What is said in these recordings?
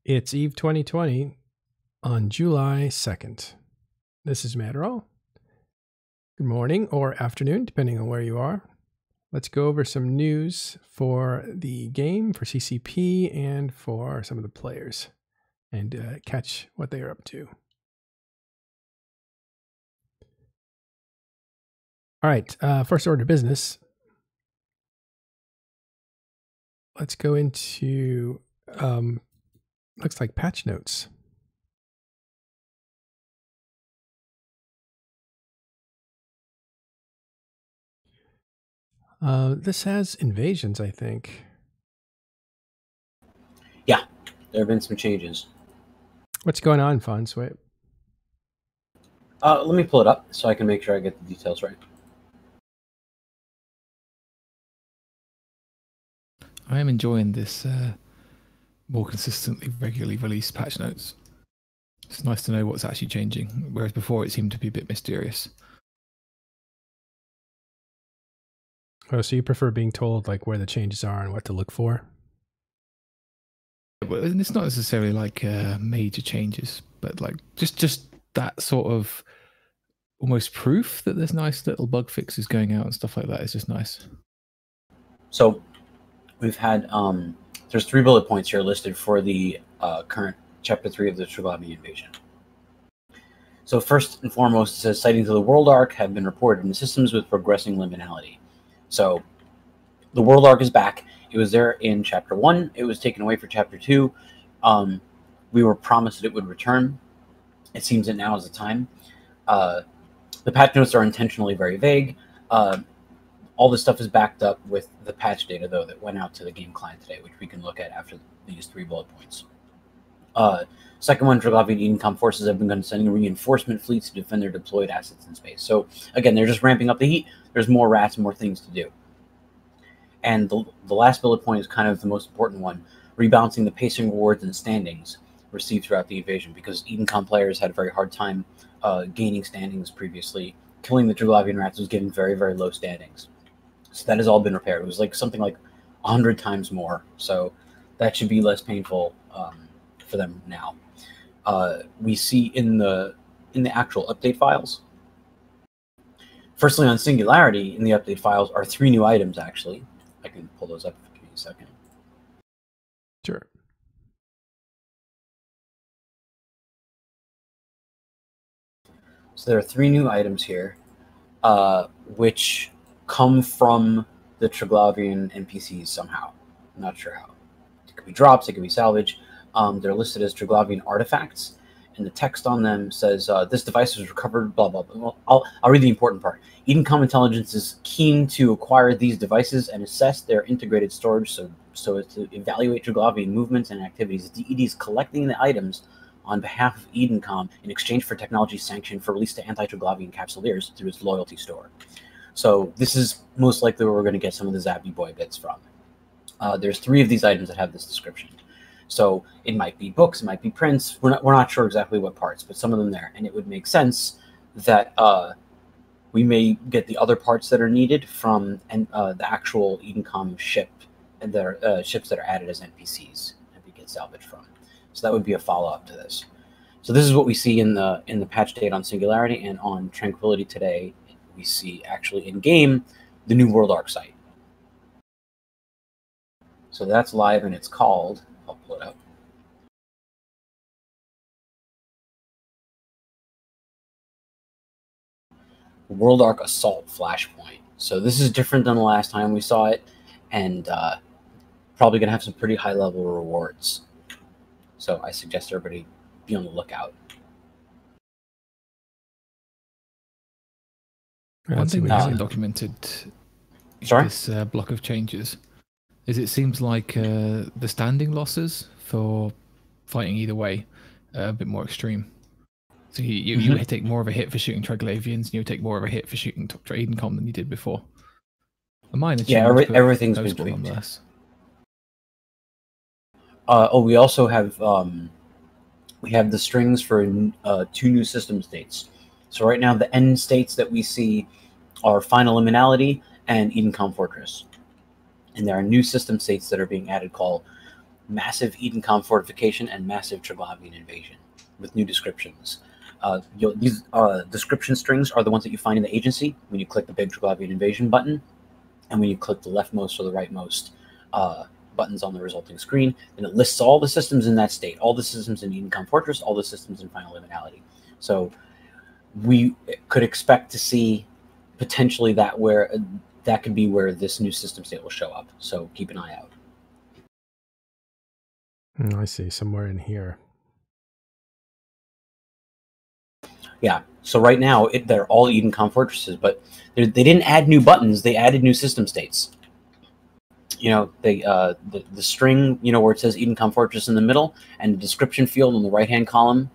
It's Eve 2020 on July 2nd. This is Matterall. Good morning or afternoon, depending on where you are. Let's go over some news for the game, for CCP, and for some of the players, and catch what they are up to. All right, first order of business. Let's go into, looks like patch notes. This has invasions, I think. Yeah, there have been some changes. What's going on, Fonsway? Let me pull it up so I can make sure I get the details right. I am enjoying this more consistently, regularly released patch notes. It's nice to know what's actually changing, whereas before it seemed to be a bit mysterious. Oh, so you prefer being told like where the changes are and what to look for? But it's not necessarily like major changes, but like just that sort of almost proof that there's nice little bug fixes going out and stuff like that is just nice. So we've had there's 3 bullet points here listed for the current Chapter 3 of the Triglavian invasion. So first and foremost, it says sightings of the World Arc have been reported in systems with progressing liminality. So the World Arc is back. It was there in Chapter 1. It was taken away for Chapter 2. We were promised that it would return. It seems that now is the time. The patch notes are intentionally very vague. All this stuff is backed up with the patch data, though, that went out to the game client today, which we can look at after these 3 bullet points. Second one, Triglavian Edencom forces have begun sending reinforcement fleets to defend their deployed assets in space. So, again, they're just ramping up the heat. There's more rats, more things to do. And the last bullet point is kind of the most important one, rebalancing the pacing rewards and standings received throughout the invasion, because Edencom players had a very hard time gaining standings previously. Killing the Triglavian rats was giving very, very low standings. So that has all been repaired. It was like something like 100 times more. So that should be less painful for them now. We see in the actual update files. Firstly, on Singularity, in the update files are 3 new items, actually. I can pull those up. Give me a second. Sure. So there are 3 new items here, which come from the Triglavian NPCs somehow. I'm not sure how. It could be drops, it could be salvage. They're listed as Triglavian artifacts, and the text on them says, this device was recovered, blah, blah, blah. Well, I'll read the important part. Edencom Intelligence is keen to acquire these devices and assess their integrated storage so as to evaluate Triglavian movements and activities. The DED is collecting the items on behalf of Edencom in exchange for technology sanctioned for release to anti-Triglavian capsuleers through its loyalty store. So this is most likely where we're going to get some of the Zappy Boy bits from. There's 3 of these items that have this description. So it might be books, it might be prints. We're not sure exactly what parts, but some of them there. And it would make sense that we may get the other parts that are needed from the actual Edencom ship, and their ships that are added as NPCs and we get salvaged from. So that would be a follow-up to this. So this is what we see in the patch date on Singularity, and on Tranquility today, we see actually in game the new World Arc site. So that's live, and it's called, I'll pull it up. World Arc Assault Flashpoint. So this is different than the last time we saw it, and probably going to have some pretty high-level rewards. So I suggest everybody be on the lookout. One thing we haven't documented this block of changes is it seems like the standing losses for fighting either way are a bit more extreme. So you take more of a hit for shooting Triglavians, and you take more of a hit for shooting Edencom than you did before. A minor change, everything's been tweaked. We also have the strings for 2 new system states. So right now the end states that we see are Final Liminality and Edencom Fortress. And there are new system states that are being added called massive Edencom fortification and massive Triglavian invasion with new descriptions. These description strings are the ones that you find in the agency when you click the big Triglavian invasion button, and when you click the leftmost or the rightmost buttons on the resulting screen, and it lists all the systems in that state, all the systems in Edencom Fortress, all the systems in Final Liminality. So we could expect to see potentially that could be where this new system state will show up. So keep an eye out. I see, somewhere in here. Yeah. So right now they're all Edencom Fortresses, but they didn't add new buttons. They added new system states. You know, the string, you know, where it says Edencom Fortress in the middle and the description field on the right-hand column,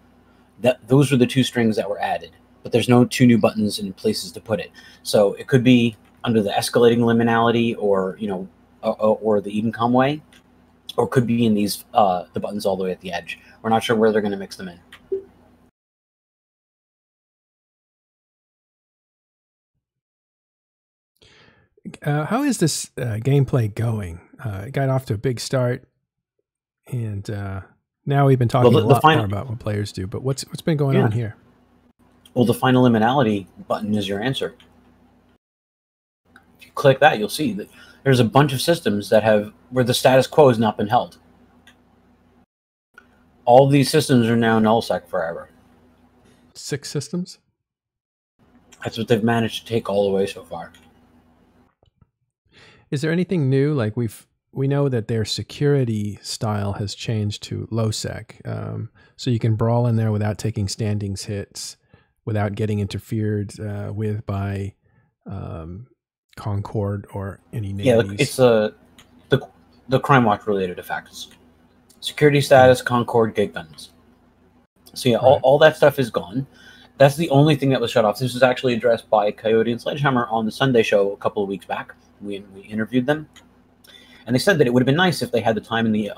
those were the two strings that were added. But there's no two new buttons in places to put it. So it could be under the escalating liminality, or, you know, or the Edencom way, or it could be in these the buttons all the way at the edge. We're not sure where they're going to mix them in. How is this gameplay going? It got off to a big start, and now we've been talking a lot more about what players do. But what's been going on here? Well, the Final Liminality button is your answer. If you click that, you'll see that there's a bunch of systems where the status quo has not been held. All of these systems are now nullsec forever. 6 systems? That's what they've managed to take all the way so far. Is there anything new? Like we know that their security style has changed to low sec, so you can brawl in there without taking standings hits, without getting interfered with by Concord or any navies. Yeah, it's the Crime Watch related effects. Security status, Concord, gate guns. So yeah, right. all that stuff is gone. That's the only thing that was shut off. This was actually addressed by Coyote and Sledgehammer on the Sunday show a couple of weeks back. We interviewed them, and they said that it would have been nice if they had the time in the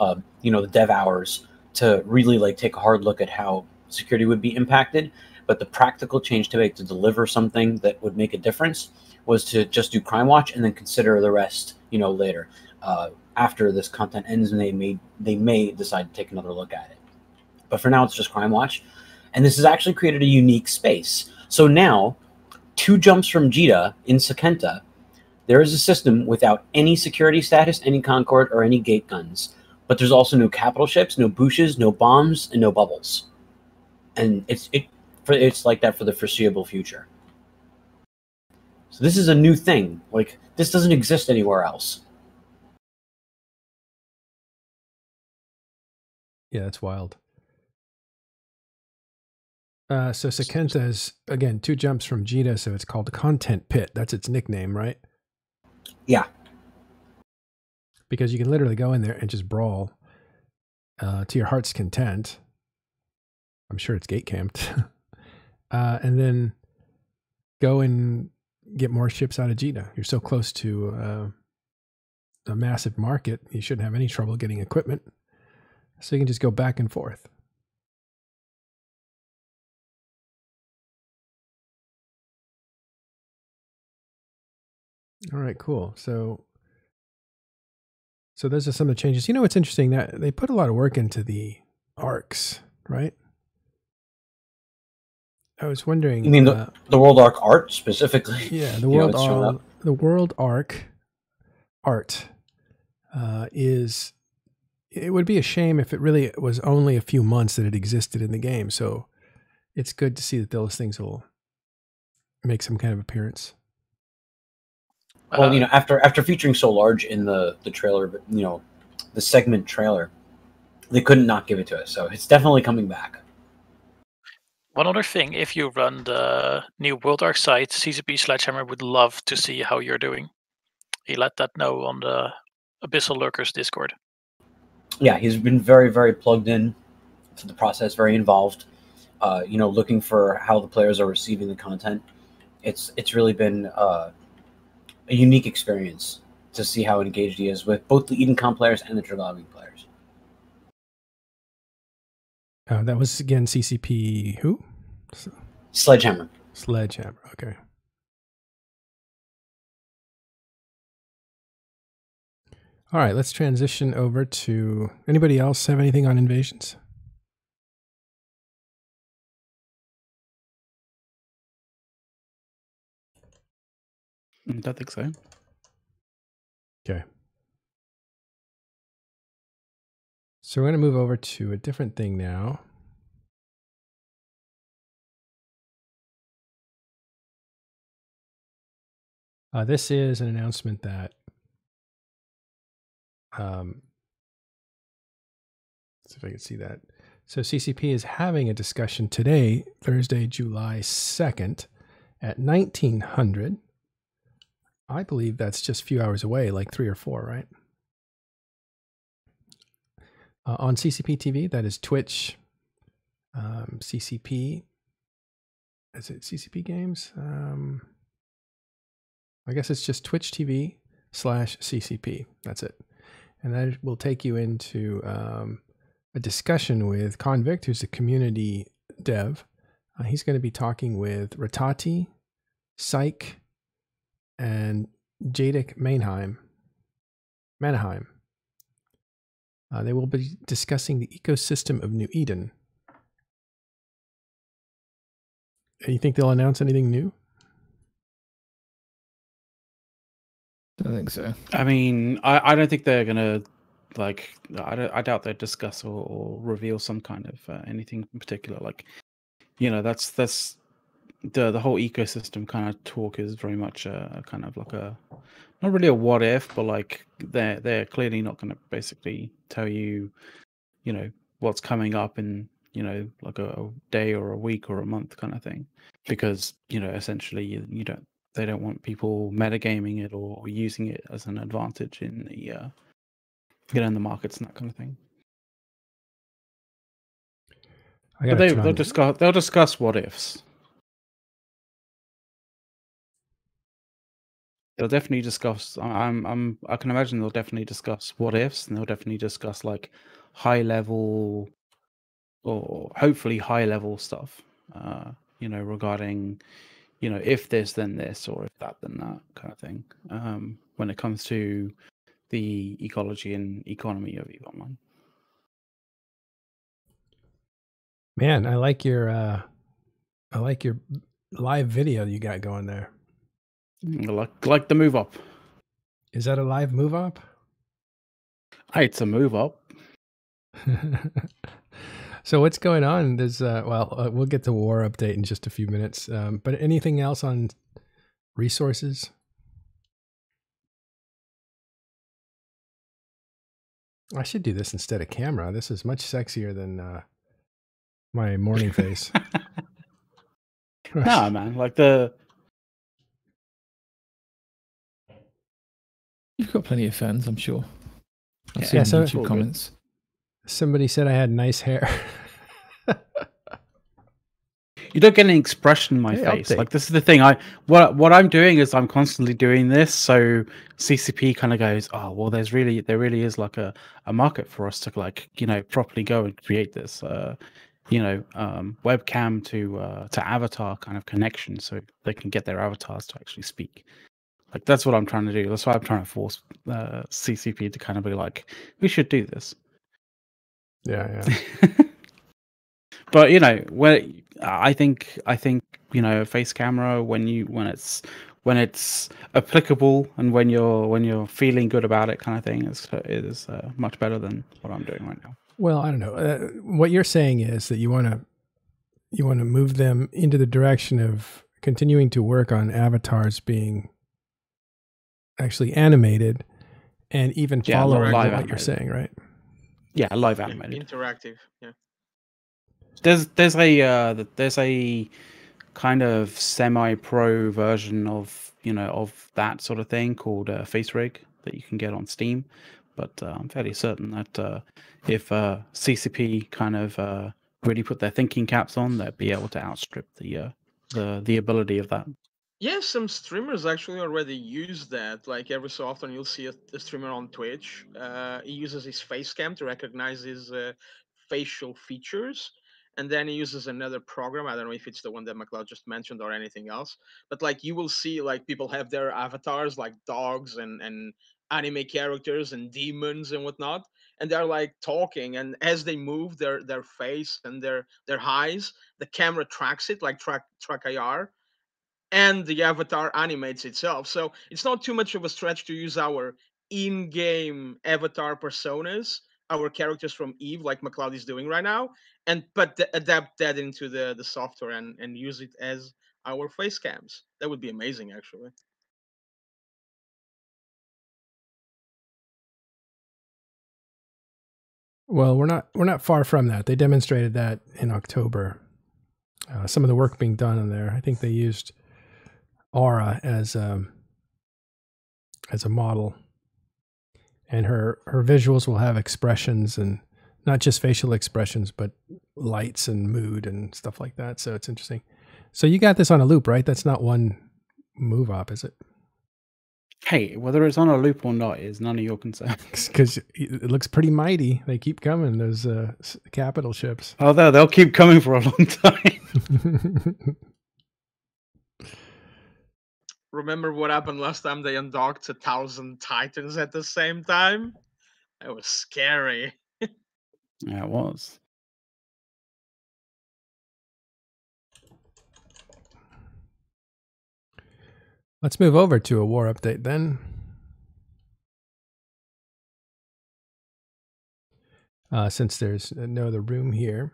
the dev hours to really like take a hard look at how security would be impacted. But the practical change to make to deliver something that would make a difference was to just do Crime Watch and then consider the rest, later. After this content ends, and they may decide to take another look at it. But for now, it's just Crime Watch, and this has actually created a unique space. So now, 2 jumps from Jita in Sakenta, there is a system without any security status, any Concord, or any gate guns. But there's also no capital ships, no bushes, no bombs, and no bubbles. And it's like that for the foreseeable future. So this is a new thing. Like, this doesn't exist anywhere else. Yeah, that's wild. So Sakenta is, again, 2 jumps from Jita, so it's called Content Pit. That's its nickname, right? Yeah. Because you can literally go in there and just brawl to your heart's content. I'm sure it's gate camped. And then go and get more ships out of Jita. You're so close to a massive market, you shouldn't have any trouble getting equipment. So you can just go back and forth. All right, cool. So those are some of the changes. You know what's interesting? That they put a lot of work into the arcs, right? I was wondering. You mean the World Arc art specifically? Yeah, the World Arc art is. It would be a shame if it really was only a few months that it existed in the game. So it's good to see that those things will make some kind of appearance. Well, after featuring so large in the trailer, but the segment trailer, they couldn't not give it to us. So it's definitely coming back. One other thing, if you run the new World Arc site, CCP Sledgehammer would love to see how you're doing. He let that know on the Abyssal Lurkers Discord. Yeah, he's been very, very plugged in to the process, very involved. Looking for how the players are receiving the content. It's really been a unique experience to see how engaged he is with both the Edencom players and the Triglavian players. That was, again, CCP who? Sledgehammer. Sledgehammer, okay. All right, let's transition over to anybody else have anything on invasions? I don't think so. Okay. So we're going to move over to a different thing now. This is an announcement that let's see if I can see that. So CCP is having a discussion today, Thursday, July 2nd at 1900. I believe that's just a few hours away, like 3 or 4, right? On CCP TV, that is Twitch, CCP. Is it CCP Games? I guess it's just Twitch TV /CCP. That's it. And that will take you into a discussion with Convict, who's a community dev. He's going to be talking with Ratati, Psych, and Jadic Mannheim. They will be discussing the ecosystem of New Eden. You think they'll announce anything new? I don't think so. I mean, I don't think they're gonna like. I doubt they'd discuss or reveal some kind of anything in particular. Like, that's the whole ecosystem kind of talk is very much kind of like a not really a what if, but like they're clearly not going to basically tell you, what's coming up in like a day or a week or a month kind of thing, because essentially they don't want people metagaming it or using it as an advantage in the in the markets and that kind of thing. But they'll discuss what ifs. They'll definitely discuss. I can imagine they'll definitely discuss what ifs, and they'll definitely discuss like high level or hopefully high level stuff. Regarding if this then this, or if that then that kind of thing. When it comes to the ecology and economy of EVE Online. Man, I like your live video you got going there. Like the move up. Is that a live move up? It's a move up. So what's going on? There's we'll get to war update in just a few minutes. But anything else on resources? I should do this instead of camera. This is much sexier than my morning face. Nah, man. Like the. You've got plenty of fans, I'm sure. I've seen YouTube comments. Somebody said I had nice hair. You don't get any expression in my face. Update. Like this is the thing. What I'm doing is I'm constantly doing this. So CCP kind of goes, oh well, there really is like a market for us to like properly go and create this webcam to avatar kind of connection, so they can get their avatars to actually speak. Like that's what I'm trying to do. That's why I'm trying to force CCP to kind of be like, we should do this. Yeah. But when I think face camera when it's applicable and when you're feeling good about it kind of thing is much better than what I'm doing right now. Well, I don't know. What you're saying is that you want to move them into the direction of continuing to work on avatars being actually animated and even following what animated. You're saying, right? Yeah, live animated, interactive. Yeah. There's a kind of semi-pro version of that sort of thing called Face Rig that you can get on Steam, but I'm fairly certain that if CCP kind of really put their thinking caps on, they'd be able to outstrip the ability of that. Yeah, some streamers actually already use that. Like every so often, you'll see a streamer on Twitch. He uses his face cam to recognize his facial features, and then he uses another program. I don't know if it's the one that McLeod just mentioned or anything else. But like you will see, like people have their avatars, like dogs and anime characters and demons and whatnot, and they're like talking, and as they move their face and their eyes, the camera tracks it like track IR, and the avatar animates itself. So it's not too much of a stretch to use our in-game avatar personas, our characters from Eve, like McLeod is doing right now, and adapt that into the software and use it as our face cams. That would be amazing, actually. Well, we're not far from that. They demonstrated that in October. Some of the work being done on there. I think they used Aura as a model, and her visuals will have expressions, and not just facial expressions, but lights and mood and stuff like that. So it's interesting. So you got this on a loop, right? That's not one move op, is it? Hey, whether it's on a loop or not is none of your concern. Because it looks pretty mighty. They keep coming. Those capital ships. Oh, they'll keep coming for a long time. Remember what happened last time they undocked 1,000 Titans at the same time? That was scary. Yeah, it was. Let's move over to a war update then. Since there's no other room here.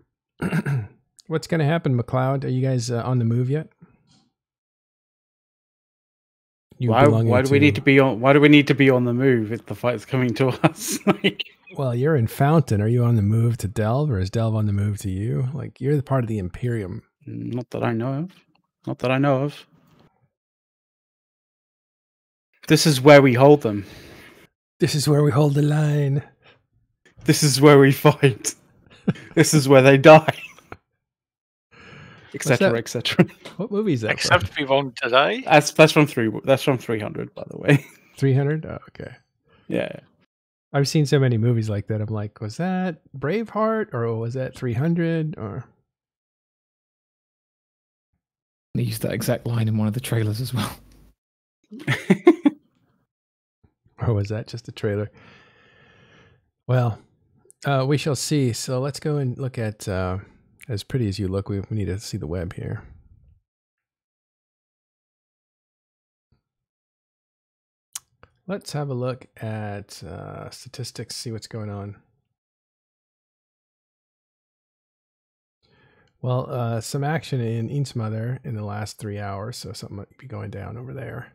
What's going to happen, McLeod? Are you guys on the move yet? Why do we need to be on? Why do we need to be on the move if the fight's coming to us? Well, you're in Fountain. Are you on the move to Delve, or is Delve on the move to you? Like, you're the part of the Imperium. Not that I know of. Not that I know of. This is where we hold them. This is where we hold the line. This is where we fight. This is where they die. Etc. etc. What movie is that? Except we won't die. That's from 300, by the way. 300? Oh, okay. Yeah. I've seen so many movies like that. I'm like, was that Braveheart or was that 300? Or they used that exact line in one of the trailers as well. Or was that just a trailer? Well, we shall see. So let's go and look at As Pretty As You Look. We need to see the web here. Let's have a look at statistics, see what's going on. Well, some action in Innsmother in the last 3 hours, so something might be going down over there.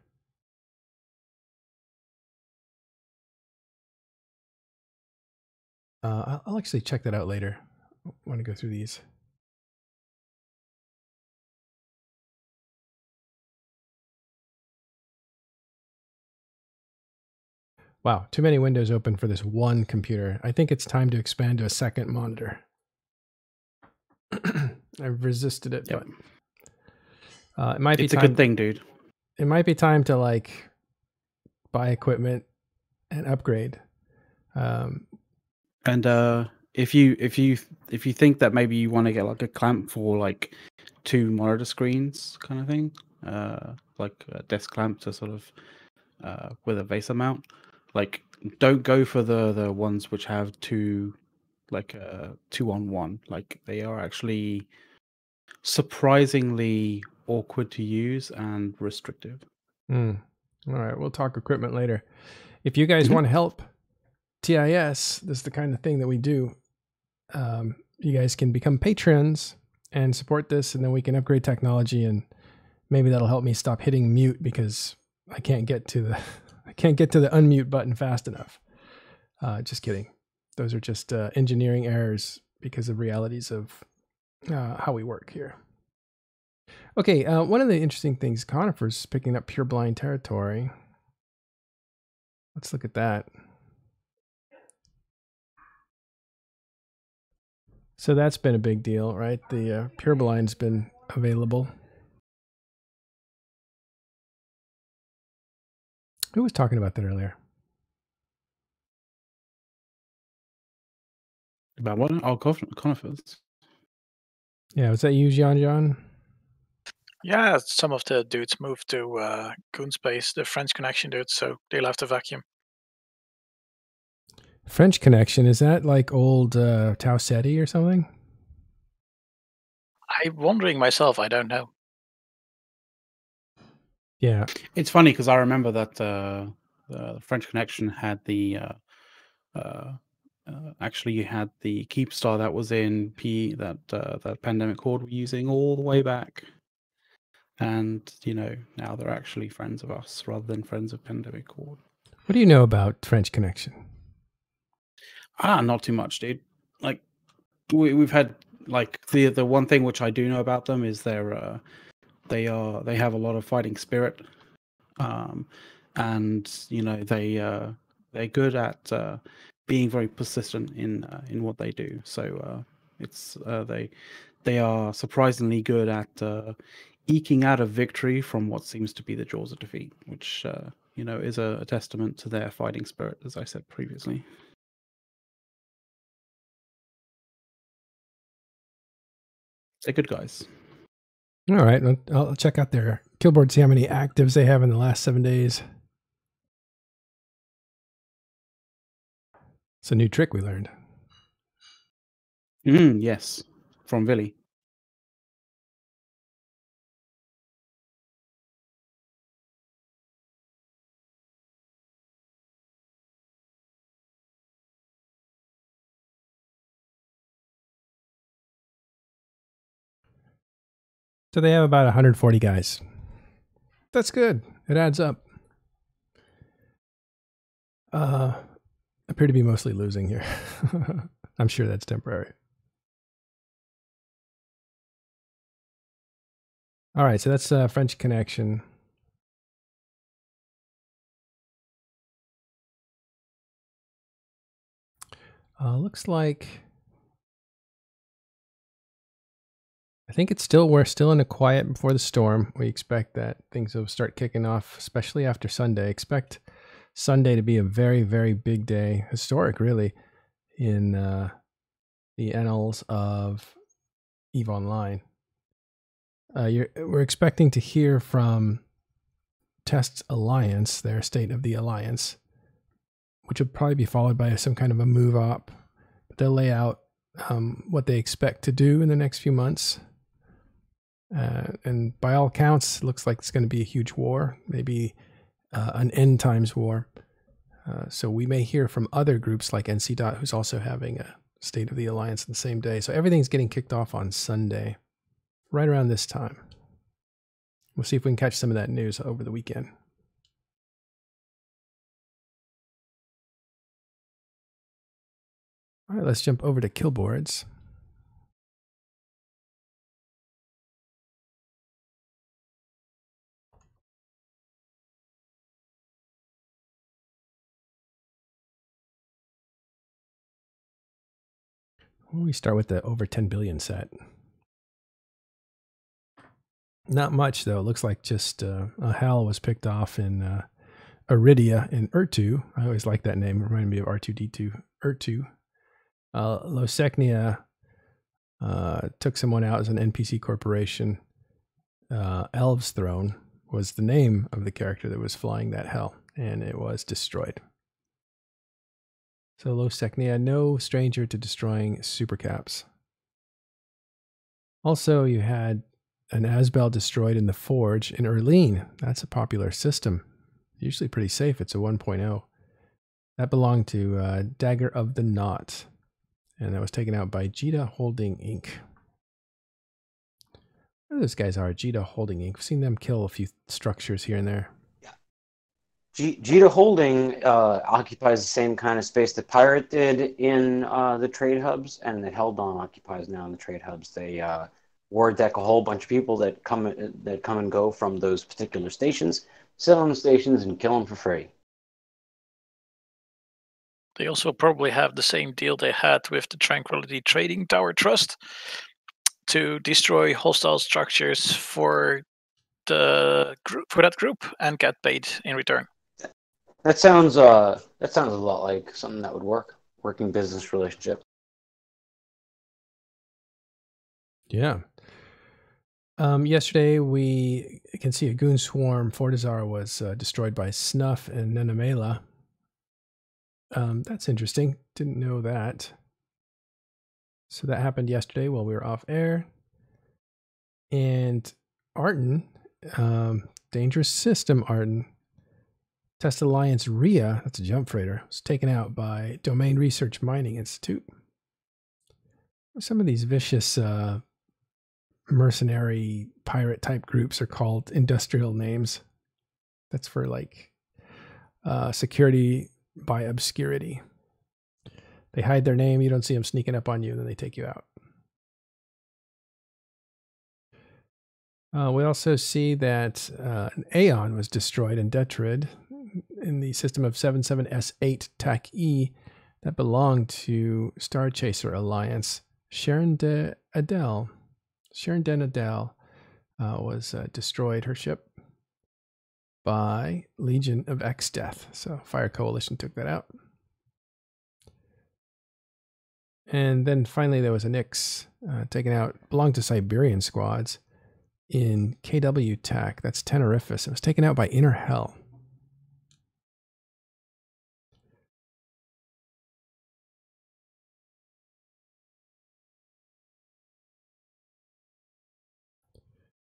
I'll actually check that out later. I want to go through these. Wow, too many windows open for this one computer. I think it's time to expand to a second monitor. I've resisted it, yep. But it might be. It's a good thing, dude. It might be time to like buy equipment and upgrade. And if you think that maybe you want to get like a clamp for like 2 monitor screens kind of thing, like a desk clamp to sort of with a VESA mount, like don't go for the ones which have 2 like 2-on-1. Like they are actually surprisingly awkward to use and restrictive. All right, we'll talk equipment later. If you guys want to help TIS, this is the kind of thing that we do. You guys can become patrons and support this, and then we can upgrade technology, and maybe that'll help me stop hitting mute because I can't get to the unmute button fast enough. Just kidding. Those are just engineering errors because of realities of how we work here. Okay, one of the interesting things, Conifer's picking up pure blind territory. Let's look at that. So that's been a big deal, right? The pure blind's been available. Who was talking about that earlier? About what? Oh, Conifers. Yeah, was that you, John? Yeah, some of the dudes moved to Coonspace, the French connection dudes, so they left the vacuum. French Connection, is that like old Tau Ceti or something? I'm wondering myself. I don't know. Yeah. It's funny because I remember that the French Connection had the actually you had the Keepstar that was in P that Pandemic Horde were using all the way back, and now they're actually friends of us rather than friends of Pandemic Horde. What do you know about French Connection? Not too much, dude. Like we've had like the one thing which I do know about them is they have a lot of fighting spirit, and they're good at being very persistent in what they do. So they are surprisingly good at eking out a victory from what seems to be the jaws of defeat, which is a testament to their fighting spirit, as I said previously. They're good guys. All right, I'll check out their kill board, see how many actives they have in the last 7 days. It's a new trick we learned. Yes, from Villy. So they have about 140 guys. That's good. It adds up. Appear to be mostly losing here. I'm sure that's temporary. All right, so that's French Connection. Looks like I think we're still in a quiet before the storm. We expect that things will start kicking off, especially after Sunday. Expect Sunday to be a very, very big day, historic really, in the annals of EVE Online. We're expecting to hear from Test Alliance, their State of the Alliance, which will probably be followed by some kind of a move up. But they'll lay out what they expect to do in the next few months. And by all accounts, it looks like it's going to be a huge war, maybe an end times war. So we may hear from other groups like NC. Who's also having a State of the Alliance on the same day. So everything's getting kicked off on Sunday, right around this time. We'll see if we can catch some of that news over the weekend. All right, let's jump over to kill boards. We start with the over 10 billion set. Not much though. It looks like just a hell was picked off in Iridia in Urtu. I always like that name. It reminded me of R2D2. Urtu. Losecnia took someone out as an NPC corporation. Elves Throne was the name of the character that was flying that hell, and it was destroyed. So Losecnia, no stranger to destroying supercaps. Also, you had an Asbel destroyed in the Forge in Erleen. That's a popular system. Usually pretty safe. It's a 1.0. That belonged to Dagger of the Knot. And that was taken out by Jita Holding Inc. Where those guys are, Jita Holding Inc. We've seen them kill a few structures here and there. Jita Holding occupies the same kind of space that Pirate did in the trade hubs, and that Hell Dawn occupies now in the trade hubs. They war deck a whole bunch of people that come and go from those particular stations, sit on the stations, and kill them for free. They also probably have the same deal they had with the Tranquility Trading Tower Trust to destroy hostile structures for the group, for that group, and get paid in return. That sounds a lot like something that would work. Working business relationship. Yeah. Yesterday, we can see a goon swarm. Fortizar was destroyed by Snuff and Nenamela. That's interesting. Didn't know that. So that happened yesterday while we were off air. And Arton, Dangerous System Arton, Test Alliance RIA, that's a jump freighter, was taken out by Domain Research Mining Institute. Some of these vicious mercenary pirate type groups are called industrial names. That's for like security by obscurity. They hide their name, you don't see them sneaking up on you, then they take you out. We also see that an Aeon was destroyed in Detrid in the system of 77S8 TAC-E that belonged to Star Chaser Alliance. Sharon Den Adel was destroyed, her ship, by Legion of X-Death. So Fire Coalition took that out. And then finally there was a Nyx taken out, belonged to Siberian squads in KW TAC. That's Tenerifus. It was taken out by Inner Hell.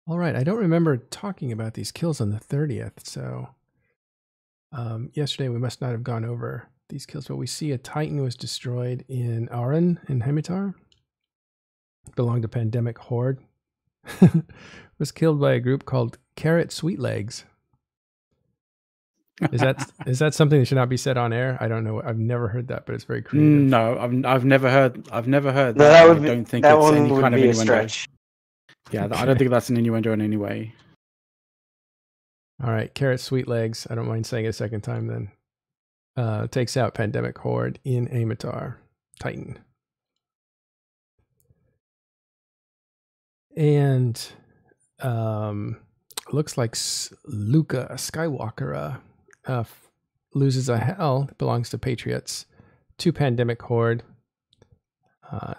All right, I don't remember talking about these kills on the 30th, so yesterday we must not have gone over these kills, but we see a Titan was destroyed in Aran in Hemitar. Belonged to Pandemic Horde. Was killed by a group called Carrot Sweet Legs. Is that something that should not be said on air? I don't know. I've never heard that, but it's very creative. No, I've never heard that. No, I don't think that it's one any would kind of be a innuendo. stretch. Yeah, Okay. I don't think that's an innuendo in any way. All right, Carrot Sweet Legs. I don't mind saying it a second time then. Takes out Pandemic Horde in Amitar. Titan. And looks like Luca Skywalker loses a hell. Belongs to Patriots. To Pandemic Horde.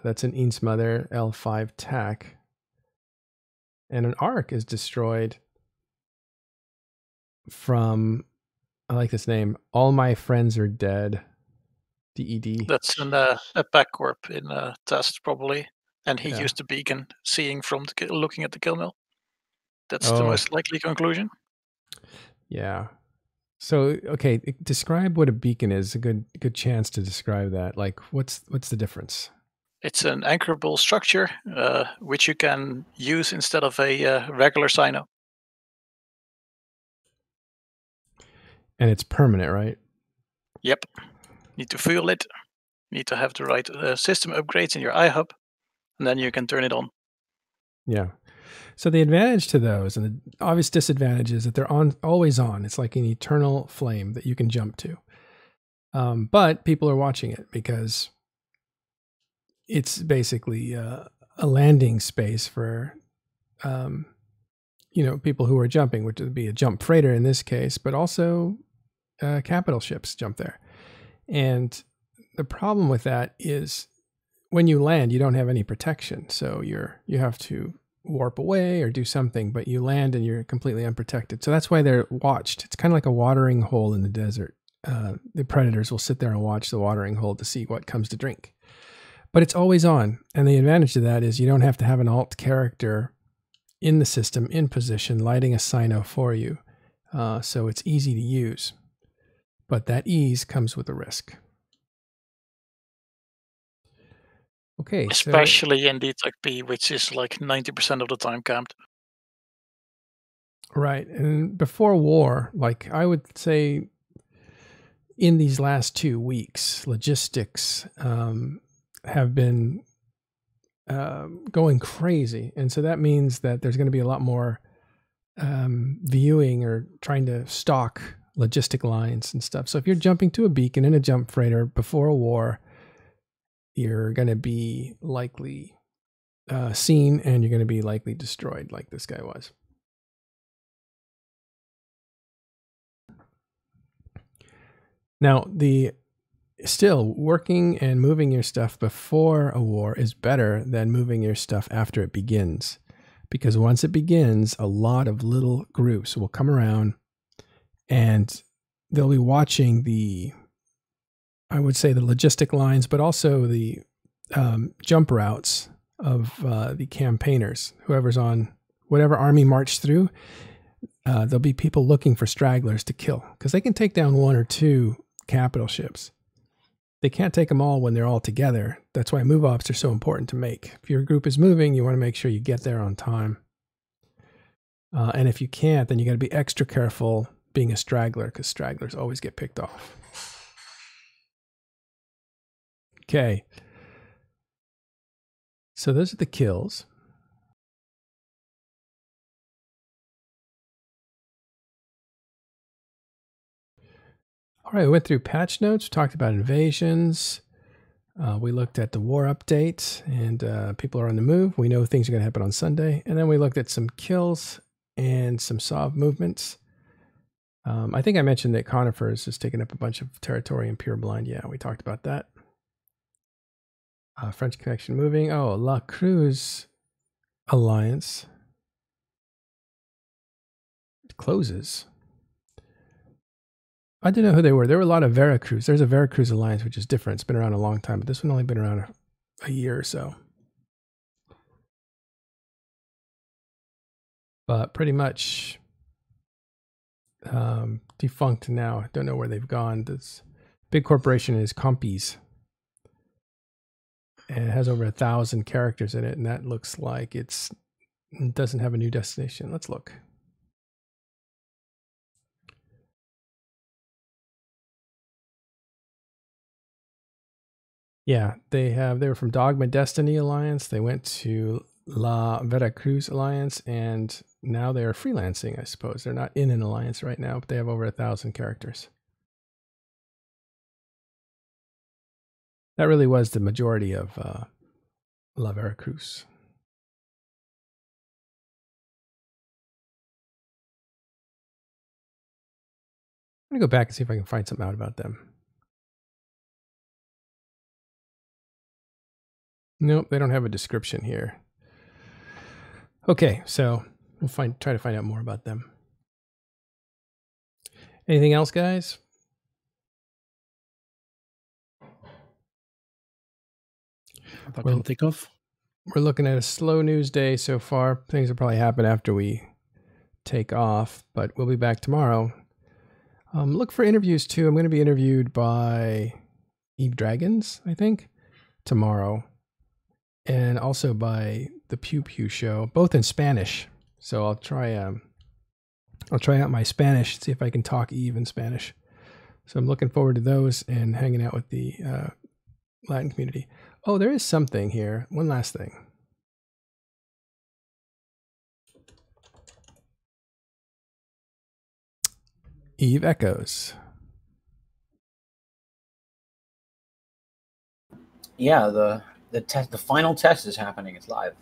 That's an Eanes Mother L5 TAC. And an Ark is destroyed from, I like this name, All My Friends Are Dead. DED. That's a backcorp in a test probably, and he Yeah. used the beacon, seeing from looking at the kill mill. That's the most likely conclusion. Yeah. So okay, describe what a beacon is. A good chance to describe that. Like, what's the difference? It's an anchorable structure, which you can use instead of a regular sino. And it's permanent, right? Yep. Need to fuel it. Need to have the right system upgrades in your iHub, and then you can turn it on. Yeah. So the advantage to those and the obvious disadvantage is that they're always on. It's like an eternal flame that you can jump to. But people are watching it because it's basically a landing space for, people who are jumping, which would be a jump freighter in this case, but also capital ships jump there. And the problem with that is when you land, you don't have any protection. So you have to warp away or do something, but you land and you're completely unprotected. So that's why they're watched. It's kind of like a watering hole in the desert. The predators will sit there and watch the watering hole to see what comes to drink. But it's always on. And the advantage to that is you don't have to have an alt character in the system, in position, lighting a sino for you. So it's easy to use. But that ease comes with a risk. Okay. Especially in DTAC-P, which is like 90% of the time camped. Right. And before war, like I would say in these last 2 weeks, logistics have been going crazy. And so that means that there's going to be a lot more viewing or trying to stock logistic lines and stuff. So if you're jumping to a beacon in a jump freighter before a war, you're going to be likely seen and you're going to be likely destroyed like this guy was. Now, still working and moving your stuff before a war is better than moving your stuff after it begins. Because once it begins, a lot of little groups will come around and they'll be watching the I would say the logistic lines, but also the jump routes of the campaigners. Whoever's on whatever army marched through, there'll be people looking for stragglers to kill because they can take down 1 or 2 capital ships. They can't take them all when they're all together. That's why move ops are so important to make. If your group is moving, you want to make sure you get there on time. And if you can't, then you got to be extra careful being a straggler because stragglers always get picked off. Okay. So those are the kills. All right, we went through patch notes, talked about invasions. We looked at the war update, and people are on the move. We know things are going to happen on Sunday. And then we looked at some kills and some SOV movements. I think I mentioned that Conifers has taken up a bunch of territory in Pure Blind. Yeah, we talked about that. French connection moving. Oh, La Cruz Alliance. It closes. I didn't know who they were. There were a lot of Veracruz. There's a Veracruz Alliance, which is different. It's been around a long time, but this one only been around a year or so. But pretty much defunct now. I don't know where they've gone. This big corporation is Compis. And it has over 1,000 characters in it, and that looks like it doesn't have a new destination. Let's look. Yeah, they were from Dogma Destiny Alliance. They went to La Veracruz Alliance, and now they're freelancing, I suppose. They're not in an alliance right now, but they have over 1,000 characters. That really was the majority of La Veracruz. I'm going to go back and see if I can find something out about them. Nope, they don't have a description here. Okay, so we'll try to find out more about them. Anything else, guys? I can think of. We're looking at a slow news day so far. Things will probably happen after we take off, but we'll be back tomorrow. Look for interviews too. I'm going to be interviewed by Eve Dragons, I think, tomorrow, and also by the Pew Pew Show, both in Spanish. So I'll try out my Spanish, see if I can talk Eve in Spanish. So I'm looking forward to those and hanging out with the Latin community. Oh, there is something here. One last thing. Eve Echoes. Yeah, the final test is happening. It's live.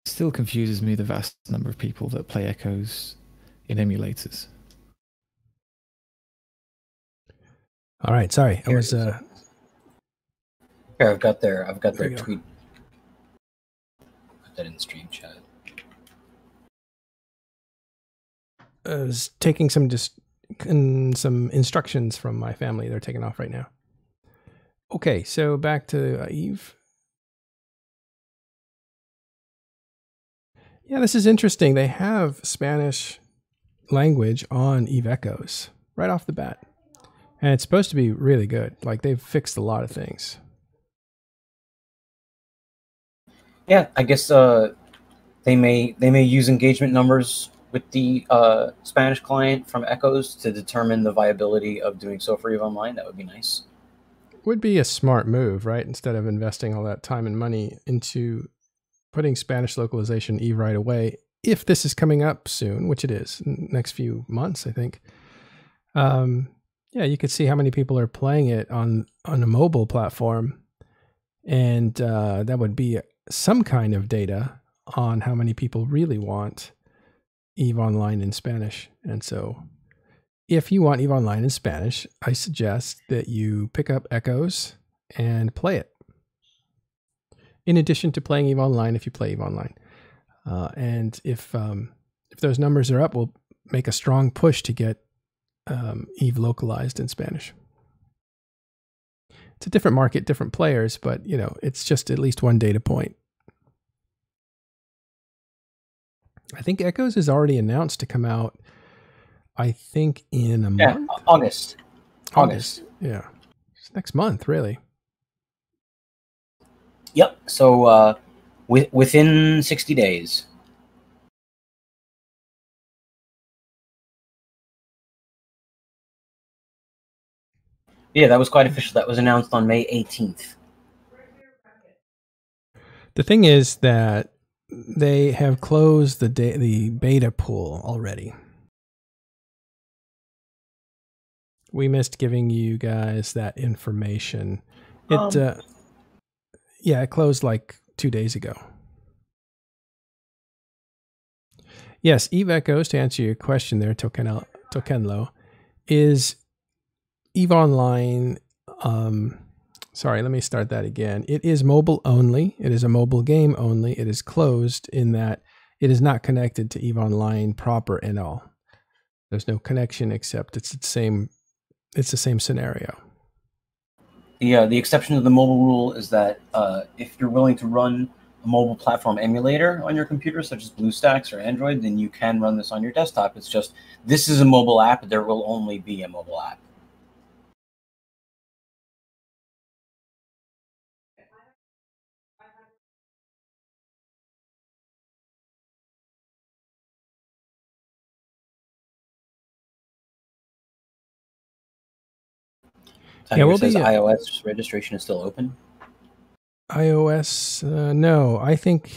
Still confuses me the vast number of people that play Echoes in emulators. All right, sorry. I was Here, I've got their tweet. Put that in the stream chat. I was taking some instructions from my family. They're taking off right now. Okay, so back to Eve. Yeah, this is interesting. They have Spanish language on Eve Echoes right off the bat. And it's supposed to be really good. Like, they've fixed a lot of things. Yeah, I guess they may use engagement numbers with the Spanish client from Echoes to determine the viability of doing so for Eve Online. That would be nice. Would be a smart move, right? Instead of investing all that time and money into putting Spanish localization Eve right away, if this is coming up soon, which it is, next few months, I think. Yeah, you could see how many people are playing it on a mobile platform And that would be some kind of data on how many people really want EVE Online in Spanish. And so if you want EVE Online in Spanish, I suggest that you pick up Echoes and play it. In addition to playing EVE Online, if you play EVE Online. And if those numbers are up, we'll make a strong push to get EVE localized in Spanish. It's a different market, different players, but you know, it's just at least one data point. I think Echoes is already announced to come out, I think in a month? August. Yeah. It's next month, really. Yep. So within 60 days. Yeah, that was quite official. That was announced on May 18th. The thing is that they have closed the beta pool already. We missed giving you guys that information. It it closed like 2 days ago. Yes, EVE Echoes, to answer your question there, Tokenlo, is EVE Online. Sorry, let me start that again. It is mobile only. It is a mobile game only. It is closed in that it is not connected to EVE Online proper at all. There's no connection except it's the same scenario. The exception to the mobile rule is that if you're willing to run a mobile platform emulator on your computer, such as BlueStacks or Android, then you can run this on your desktop. It's just, this is a mobile app. There will only be a mobile app. Tiger says iOS registration is still open. iOS, no. I think,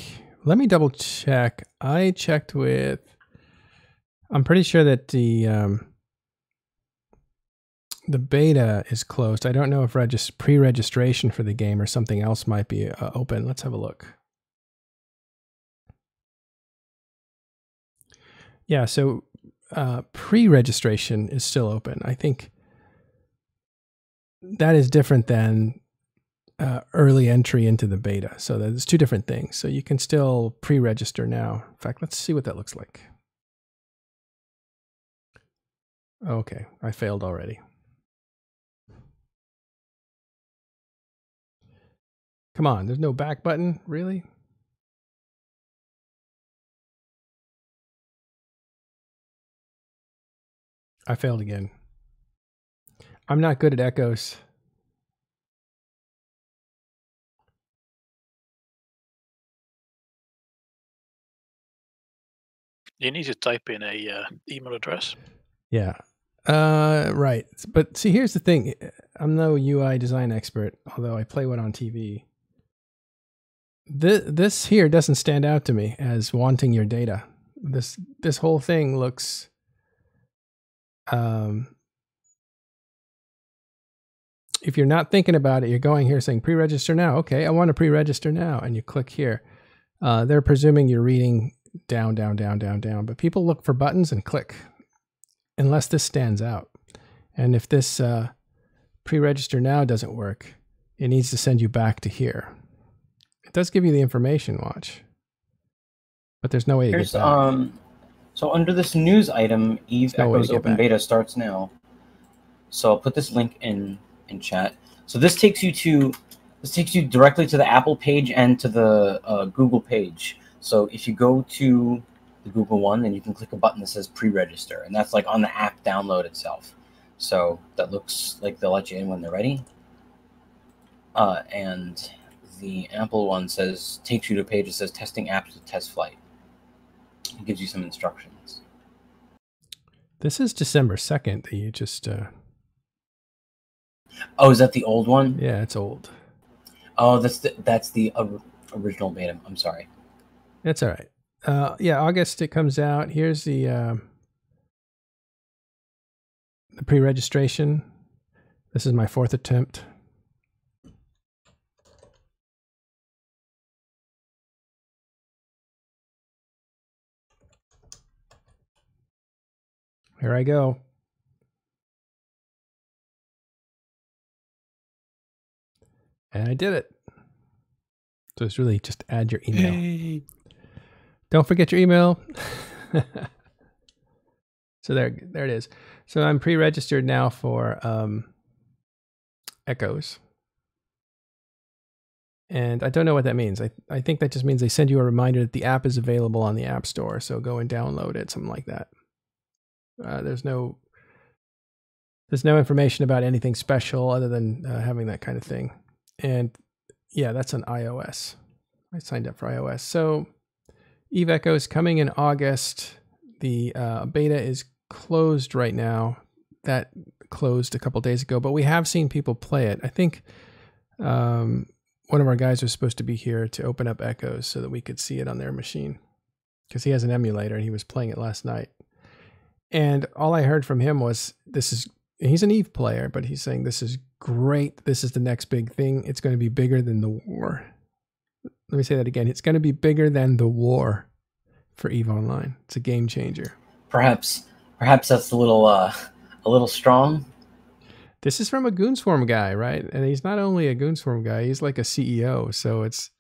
let me double check. I checked with, I'm pretty sure that the beta is closed. I don't know if pre-registration for the game or something else might be open. Let's have a look. Yeah, so pre-registration is still open. I think that is different than early entry into the beta. So there's two different things. So you can still pre-register now. In fact, let's see what that looks like. Okay, I failed already. Come on, there's no back button, really? I failed again. I'm not good at echoes. You need to type in a email address. Yeah. Right. But see, here's the thing. I'm no UI design expert, although I play one on TV. This here doesn't stand out to me as wanting your data. This whole thing looks if you're not thinking about it, you're going here saying pre-register now. Okay, I want to pre-register now, and you click here. They're presuming you're reading down, but people look for buttons and click unless this stands out. And if this pre-register now doesn't work, it needs to send you back to here. It does give you the information, watch, but there's no way to get back. So under this news item, EVE Echoes Open Beta starts now. So I'll put this link in chat. So this takes you directly to the Apple page and to the Google page. So if you go to the Google one, then you can click a button that says pre-register, and that's like on the app download itself. So that looks like they'll let you in when they're ready. And the Apple one takes you to a page that says testing apps with test flight. It gives you some instructions. This is December 2nd that you just... Oh, is that the old one? Yeah, it's old. Oh, that's the original beta. I'm sorry. That's all right. Yeah, August it comes out. Here's the pre-registration. This is my 4th attempt. Here I go. And I did it. So it's really just add your email. Hey. Don't forget your email. So there it is. So I'm pre-registered now for Echoes. And I don't know what that means. I think that just means they send you a reminder that the app is available on the App Store. So go and download it, something like that. There's no information about anything special other than having that kind of thing. And yeah, that's on iOS. I signed up for iOS. So Eve Echo is coming in August. The beta is closed right now. That closed a couple days ago, but we have seen people play it. I think one of our guys was supposed to be here to open up Echoes so that we could see it on their machine, because he has an emulator and he was playing it last night. And all I heard from him was, he's an Eve player, but he's saying, this is great. This is the next big thing. It's going to be bigger than the war. Let me say that again. It's going to be bigger than the war for Eve Online. It's a game changer. Perhaps that's a little strong. This is from a Goonswarm guy, right? And he's not only a Goonswarm guy, he's like a CEO. So it's,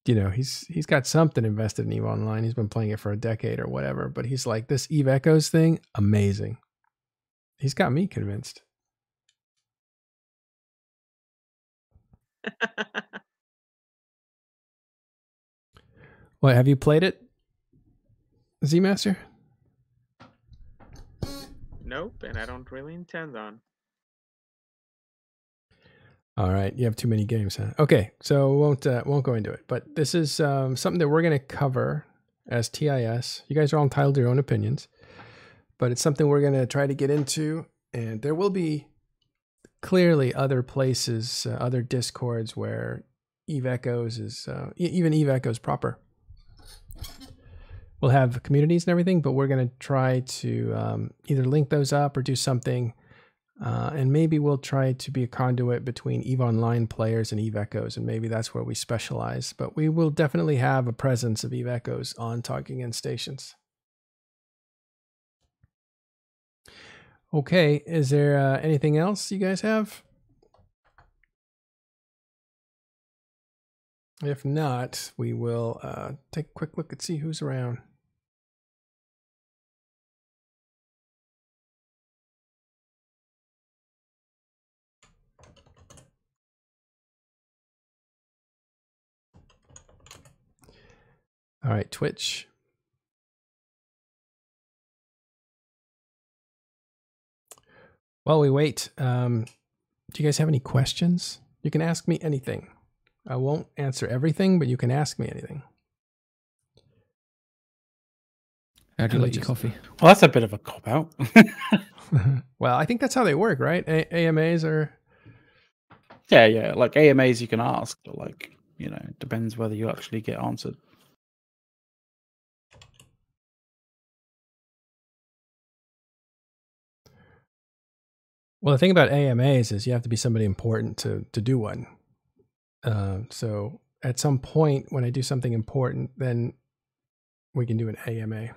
he's got something invested in Eve Online. He's been playing it for a decade or whatever, but he's like, this Eve Echoes thing, amazing. He's got me convinced. What, have you played it, Z-Master? Nope, and I don't really intend on. All right, you have too many games, huh? Okay, so won't go into it. But this is something that we're going to cover as TIS. You guys are all entitled to your own opinions, but it's something we're going to try to get into. And there will be clearly other places, other Discords where Eve Echoes is, even Eve Echoes proper. We'll have communities and everything, but we're going to try to either link those up or do something. And maybe we'll try to be a conduit between Eve Online players and Eve Echoes, and maybe that's where we specialize. But we will definitely have a presence of Eve Echoes on Talking In Stations. Okay, is there anything else you guys have? If not, we will take a quick look and see who's around. All right, Twitch. While we wait, do you guys have any questions? You can ask me anything. I won't answer everything, but you can ask me anything. How do you like your coffee? Well, that's a bit of a cop-out. Well, I think that's how they work, right? AMAs are... Yeah. Like AMAs you can ask, but like, it depends whether you actually get answered. Well, the thing about AMAs is you have to be somebody important to do one. So at some point when I do something important, then we can do an AMA.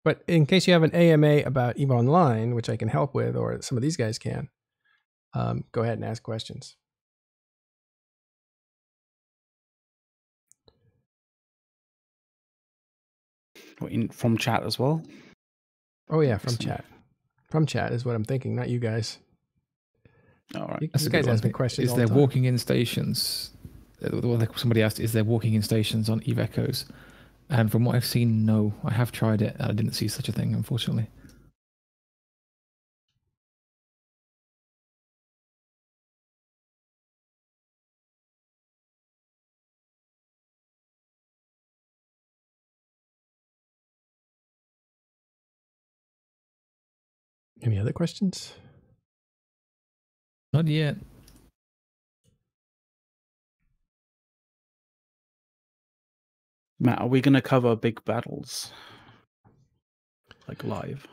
But in case you have an AMA about EVE Online, which I can help with, or some of these guys can, go ahead and ask questions. From chat as well? Oh yeah, from chat. From chat is what I'm thinking, not you guys. All right. You guys ask me questions. Is there walking in stations? Somebody asked, is there walking in stations on Eve Echoes? And from what I've seen, no. I have tried it, and I didn't see such a thing, unfortunately. Any other questions? Not yet. Matt, are we going to cover big battles? Like live?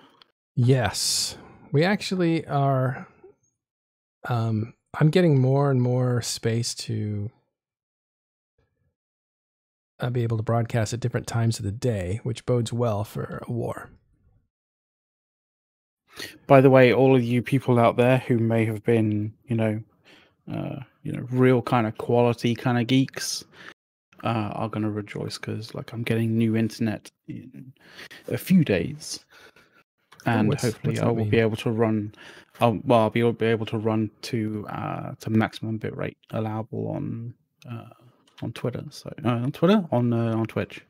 Yes. We actually are. I'm getting more and more space to be able to broadcast at different times of the day, which bodes well for a war. By the way, all of you people out there who may have been, real kind of quality kind of geeks, are going to rejoice because, like, I'm getting new internet in a few days, and hopefully I will be able to run. I'll be able to run to maximum bit rate allowable on Twitter. So on Twitch.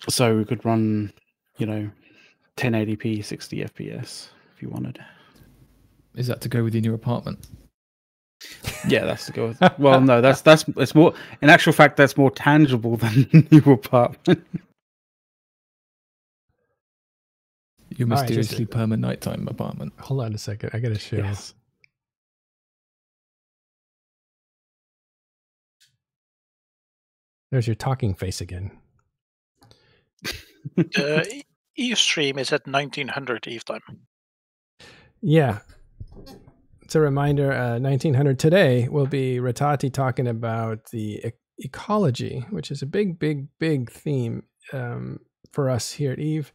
So we could run, 1080p 60 FPS if you wanted. Is that to go with your new apartment? Yeah, that's to go with. Well, no, it's more. In actual fact, that's more tangible than the new apartment. Your mysteriously permanent nighttime apartment. Hold on a second. I gotta share this. There's your talking face again. The Eve stream is at 1900 Eve time. Yeah. It's a reminder, 1900 today will be Ratati talking about the ecology, which is a big theme for us here at Eve.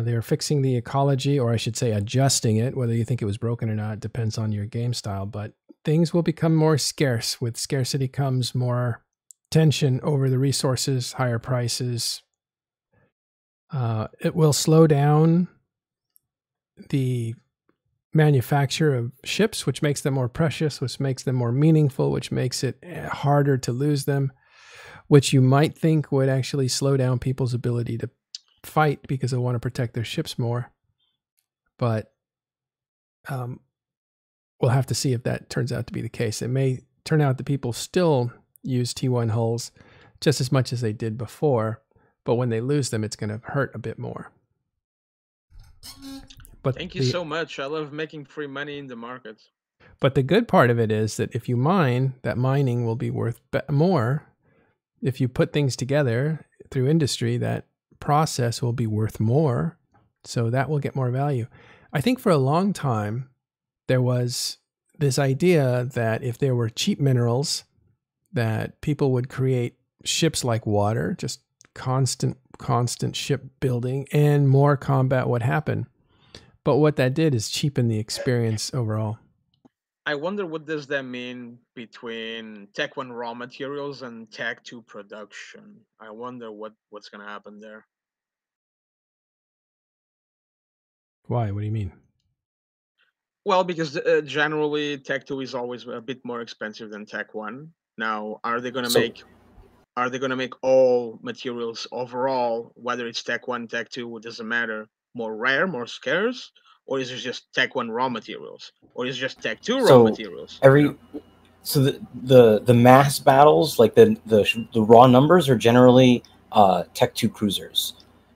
They're fixing the ecology, or I should say adjusting it. Whether you think it was broken or not depends on your game style, but things will become more scarce. With scarcity comes more tension over the resources, higher prices. It will slow down the manufacture of ships, which makes them more precious, which makes them more meaningful, which makes it harder to lose them, which you might think would actually slow down people's ability to fight because they want to protect their ships more. But we'll have to see if that turns out to be the case. It may turn out that people still use T1 hulls just as much as they did before, but when they lose them, it's going to hurt a bit more. But thank you so much. I love making free money in the market. But the good part of it is that if you mine, that mining will be worth more. If you put things together through industry, that process will be worth more. So that will get more value. I think for a long time, there was this idea that if there were cheap minerals, that people would create ships like water, just constant ship building, and more combat would happen. But what that did is cheapen the experience overall. I wonder what does that mean between Tech 1 raw materials and Tech 2 production. I wonder what's going to happen there. Why? What do you mean? Well, because generally Tech 2 is always a bit more expensive than Tech 1. Now, are they going to make all materials overall, whether it's Tech 1, Tech 2, it doesn't matter, more rare, more scarce? Or is it just Tech 1 raw materials? Or is it just Tech 2 raw materials? So the mass battles, like the raw numbers, are generally Tech 2 cruisers,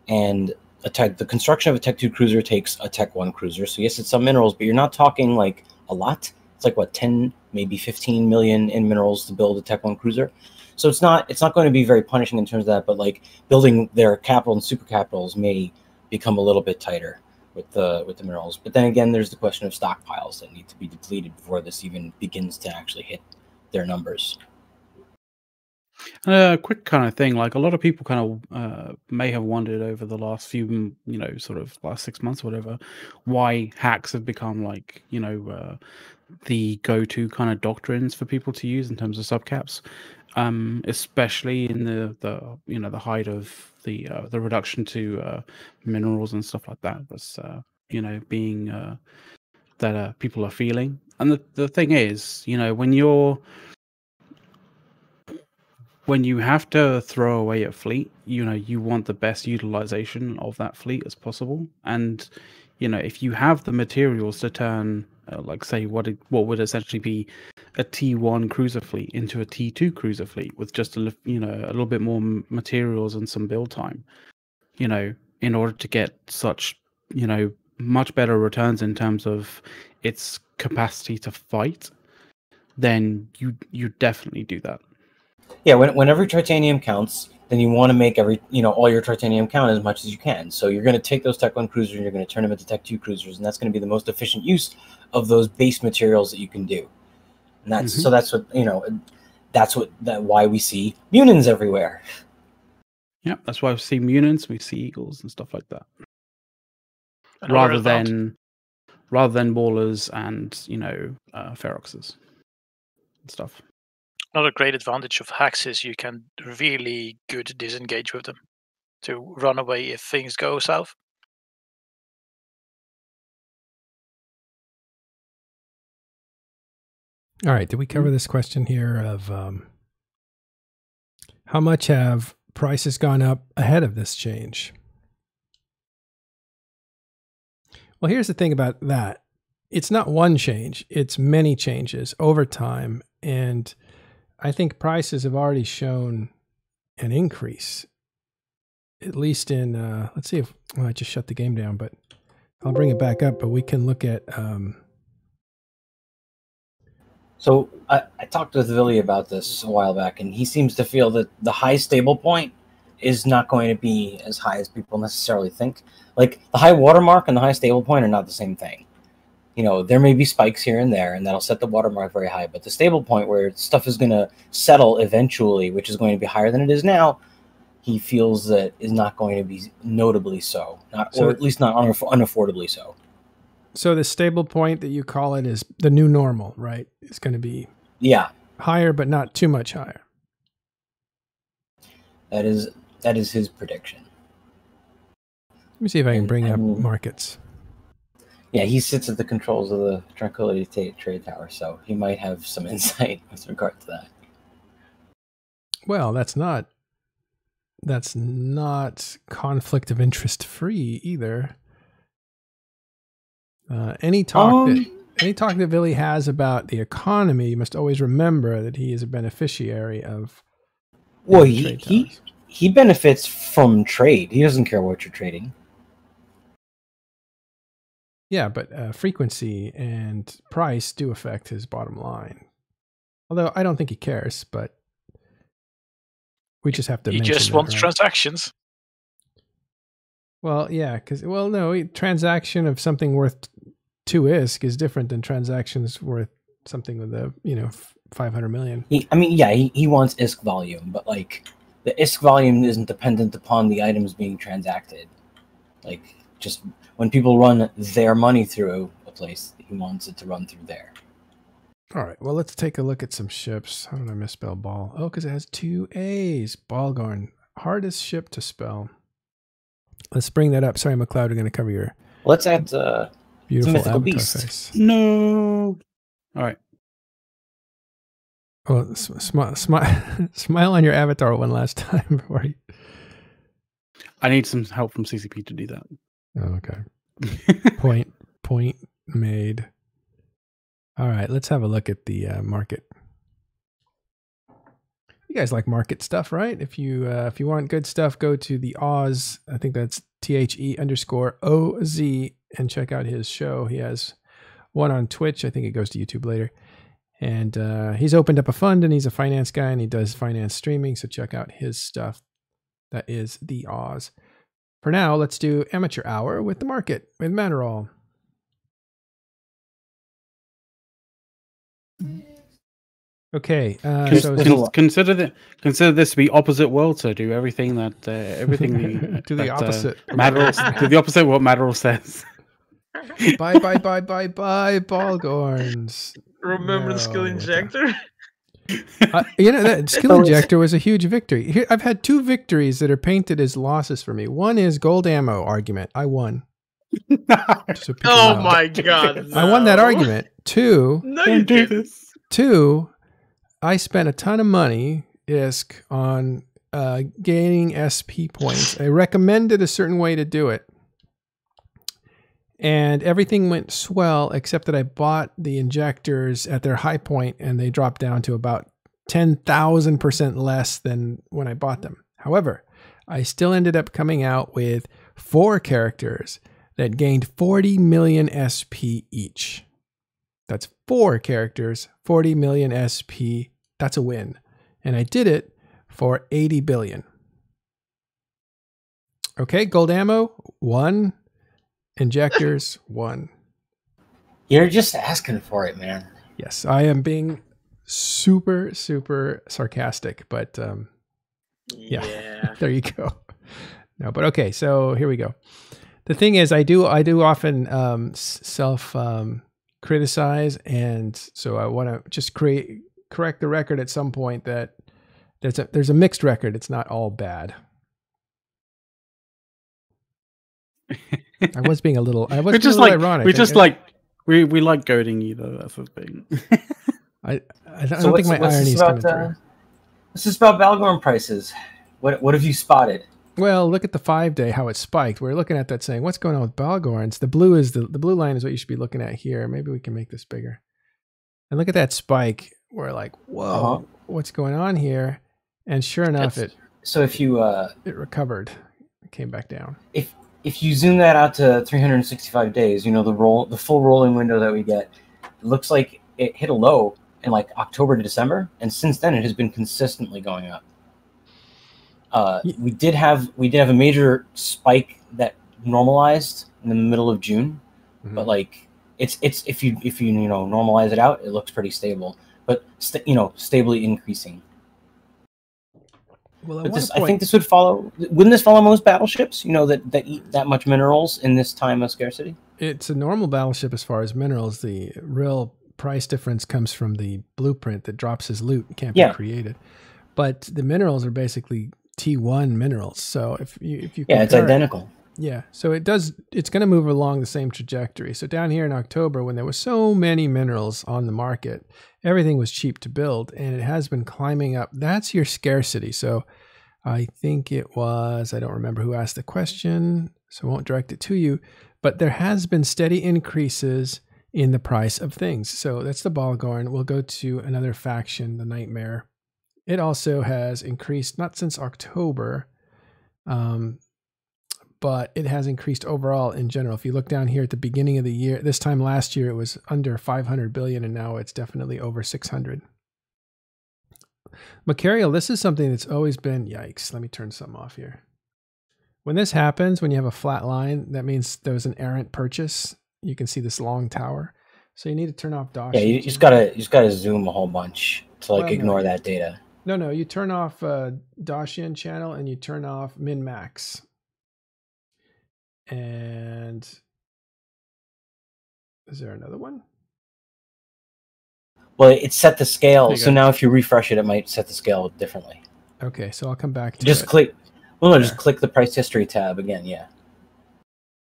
and the construction of a Tech 2 cruiser takes a Tech 1 cruiser. So yes, it's some minerals, but you're not talking like a lot. It's like what, 10, maybe 15 million in minerals to build a Tech 1 cruiser. So it's not going to be very punishing in terms of that, but like building their capital and super capitals may become a little bit tighter with the minerals. But then again, there's the question of stockpiles that need to be depleted before this even begins to actually hit their numbers. Quick kind of thing, like a lot of people kind of may have wondered over the last few, sort of last 6 months or whatever, why hacks have become like, the go-to kind of doctrines for people to use in terms of subcaps, especially in the height of the reduction to minerals and stuff like that. Was being that people are feeling, and the thing is, when you have to throw away a fleet, you want the best utilization of that fleet as possible. And, if you have the materials to turn, like say what would essentially be a T1 cruiser fleet into a T2 cruiser fleet with just a little bit more materials and some build time, in order to get such, much better returns in terms of its capacity to fight, then you definitely do that. Yeah, when every titanium counts, then you want to make all your titanium count as much as you can. So you're going to take those Tech 1 cruisers and you're going to turn them into Tech 2 cruisers, and that's going to be the most efficient use of those base materials that you can do. And that's so that's what why we see Munins everywhere. Yeah, that's why we see Munins, we see Eagles and stuff like that. rather than Maulers and Feroxes and stuff. Another great advantage of hacks is you can really good disengage with them to run away if things go south. All right, did we cover this question here of how much have prices gone up ahead of this change? Well, here's the thing about that. It's not one change. It's many changes over time. And I think prices have already shown an increase, at least in, let's see if, well, I just shut the game down, but I'll bring it back up, but we can look at... So I talked with Villy about this a while back, and he seems to feel that the high stable point is not going to be as high as people necessarily think. Like the high watermark and the high stable point are not the same thing. There may be spikes here and there, and that'll set the watermark very high. But the stable point where stuff is going to settle eventually, which is going to be higher than it is now, he feels that is not going to be notably so, or at least not unaffordably so. So the stable point that you call it is the new normal, right? It's going to be higher, but not too much higher. That is his prediction. Let me see if I can bring up markets. Yeah, he sits at the controls of the Tranquility Trade Tower, so he might have some insight with regard to that. Well, that's not conflict of interest free either. Any talk that Villy has about the economy, you must always remember that he is a beneficiary of. Well, he benefits from trade. He doesn't care what you're trading. Yeah, but frequency and price do affect his bottom line. Although I don't think he cares, but we just have to. He just wants transactions. Well, yeah, transaction of something worth 2 ISK is different than transactions worth something with 500 million. He wants ISK volume, but like the ISK volume isn't dependent upon the items being transacted. Like just when people run their money through a place, he wants it to run through there. All right, well, let's take a look at some ships. How did I misspell ball? Oh, because it has 2 A's. Bhaalgorn, hardest ship to Let's bring that up. Sorry, McLeod, we're going to cover your... Let's add beautiful mythical avatar beast. face. No. All right. Well, smile on your avatar one last time before you... I need some help from CCP to do that. Oh, okay. Point made. All right, let's have a look at the market. You guys like market stuff, right? If you want good stuff, go to the Oz. I think that's THE_OZ and check out his show. He has one on Twitch. I think it goes to YouTube later. And he's opened up a fund, and he's a finance guy, and he does finance streaming. So check out his stuff. That is the Oz. For now, let's do amateur hour with the market with Matterall. Okay, consider this to be opposite world. So do everything that do the opposite. Do the opposite what Matterall says. Bye, Bhaalgorns. Remember the skill injector? That skill injector was a huge victory. Here, I've had 2 victories that are painted as losses for me. One is gold ammo argument. I won. Oh my god! No. I won that argument. 2. No, you do this. 2. I spent a ton of money, ISK, on gaining SP points. I recommended a certain way to do it. And everything went swell, except that I bought the injectors at their high point, and they dropped down to about 10,000% less than when I bought them. However, I still ended up coming out with 4 characters that gained 40 million SP each. That's 4 characters, 40 million SP. That's a win. And I did it for 80 billion. Okay, gold ammo, 1. Injectors, 1. You're just asking for it, man. Yes, I am being super, super sarcastic, but yeah. There you go. No, but okay, so here we go. The thing is, I do often self criticize, and so I want to just correct the record at some point that there's a mixed record. It's not all bad. I was being a little. I was we're just a little ironic. We like goading you though. That's the thing. I don't think my irony is coming through. This is about Bhaalgorn prices. What have you spotted? Well, look at the 5-day, how it spiked. We're looking at that saying, what's going on with Bhaalgorns? The blue is the blue line is what you should be looking at here. Maybe we can make this bigger. And look at that spike. We're like, whoa, what's going on here? And sure enough, it recovered. It came back down. If you zoom that out to 365 days, the full rolling window that we get, it looks like it hit a low in like October to December, and since then it has been consistently going up. We did have a major spike that normalized in the middle of June, but like it's if you normalize it out, it looks pretty stable, but stably increasing. Well, I think this would follow. Wouldn't this follow most battleships? That eat that much minerals in this time of scarcity. It's a normal battleship as far as minerals. The real price difference comes from the blueprint that drops his loot and can't be created. But the minerals are basically T1 minerals. So if you compare, it's identical. Yeah, so it's going to move along the same trajectory. So down here in October, when there was so many minerals on the market, everything was cheap to build, and it has been climbing up. That's your scarcity. So I think it was, I don't remember who asked the question, so I won't direct it to you, but there has been steady increases in the price of things. So that's the Bhaalgorn. We'll go to another faction, the Nightmare. It also has increased, not since October, but it has increased overall in general. If you look down here at the beginning of the year, this time last year it was under 500 billion, and now it's definitely over 600. Macarial, this is something that's always been, yikes, let me turn something off here. When this happens, when you have a flat line, that means there was an errant purchase. You can see this long tower. So you need to turn off Dacian. Yeah, you just gotta zoom a whole bunch to ignore that data. No, you turn off Dacian channel and you turn off min max. And is there another one? Well, it set the scale, so now if you refresh it, it might set the scale differently. Okay, so I'll come back to just it. Click. Well, no, just click the price history tab again. Yeah.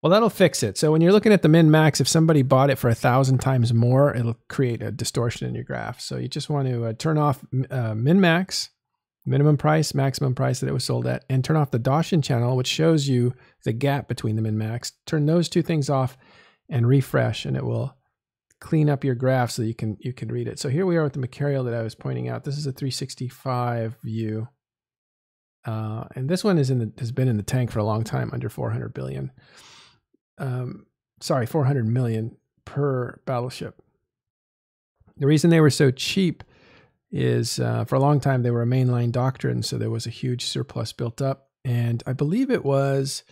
Well, that'll fix it. So when you're looking at the min max, if somebody bought it for 1,000 times more, it'll create a distortion in your graph. So you just want to turn off min max, minimum price, maximum price that it was sold at, and turn off the Dacian channel, which shows you the gap between the min max. Turn those two things off and refresh, and it will clean up your graph so you can read it. So here we are with the Macarial that I was pointing out. This is a 365 view, and this one has been in the tank for a long time, under 400 billion. 400 million per battleship. The reason they were so cheap is for a long time they were a mainline doctrine, so there was a huge surplus built up, and I believe it was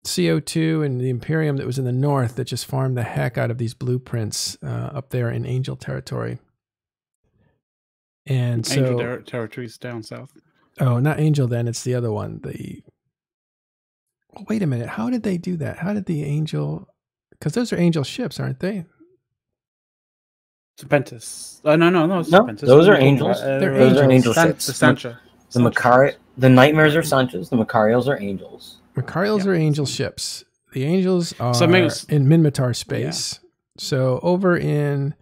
CO2 and the Imperium that was in the north that just farmed the heck out of these blueprints up there in Angel territory. And Angel territory's down south. Oh, not Angel then, it's the other one. Wait a minute, how did they do that? How did the Angel, because those are Angel ships, aren't they? Serpentis. No, Serpentis. Those are Angels. Those are Angel ships. The Sancha. The Nightmares are Sanchas. The Macarials are Angels. Macarials are Angel ships. The Angels are in Minmatar space. Yeah. So over in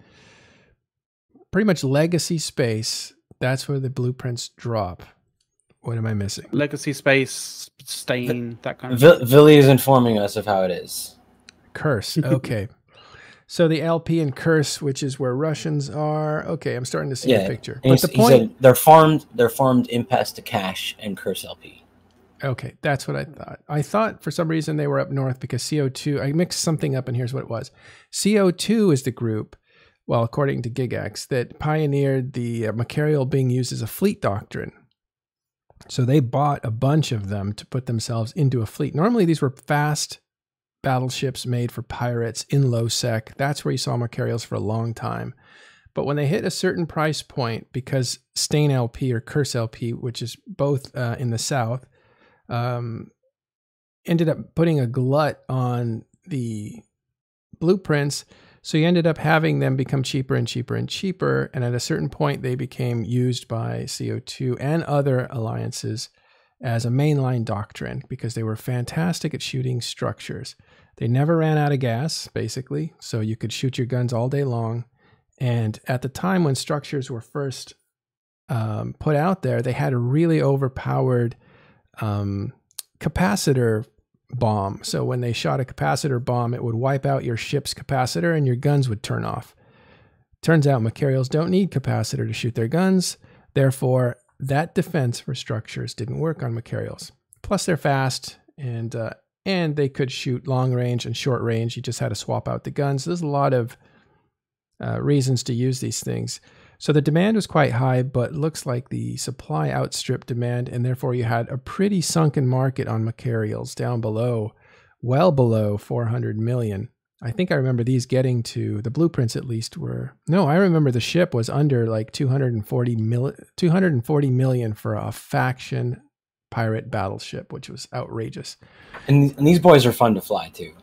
pretty much Legacy space, that's where the blueprints drop. What am I missing? Legacy space, stain, that kind of thing. Villy is informing us of how it is. Curse. Okay. So the LP and Curse, which is where Russians are. Okay, I'm starting to see the picture. But the point, they're farmed impasse to cash and Curse LP. Okay, that's what I thought. I thought for some reason they were up north because CO2, I mixed something up and here's what it was. CO2 is the group, well, according to GigX, that pioneered the Macarial being used as a fleet doctrine. So they bought a bunch of them to put themselves into a fleet. Normally these were fast battleships made for pirates in low sec. That's where you saw Macarials for a long time. But when they hit a certain price point, because Stain LP or Curse LP, which is both in the south, ended up putting a glut on the blueprints. So you ended up having them become cheaper and cheaper and cheaper. And at a certain point, they became used by CO2 and other alliances as a mainline doctrine because they were fantastic at shooting structures. They never ran out of gas, basically. So you could shoot your guns all day long. And at the time when structures were first put out there, they had a really overpowered capacitor bomb. So when they shot a capacitor bomb, it would wipe out your ship's capacitor and your guns would turn off. Turns out Machariels don't need capacitor to shoot their guns. Therefore, that defense for structures didn't work on Machariels. Plus, they're fast and they could shoot long range and short range. You just had to swap out the guns. There's a lot of reasons to use these things. So the demand was quite high, but looks like the supply outstripped demand, and therefore you had a pretty sunken market on Machariels down below, well below 400 million. I think I remember these getting to, the blueprints at least were, no, I remember the ship was under like 240 million for a faction pirate battleship, which was outrageous. And these boys are fun to fly too.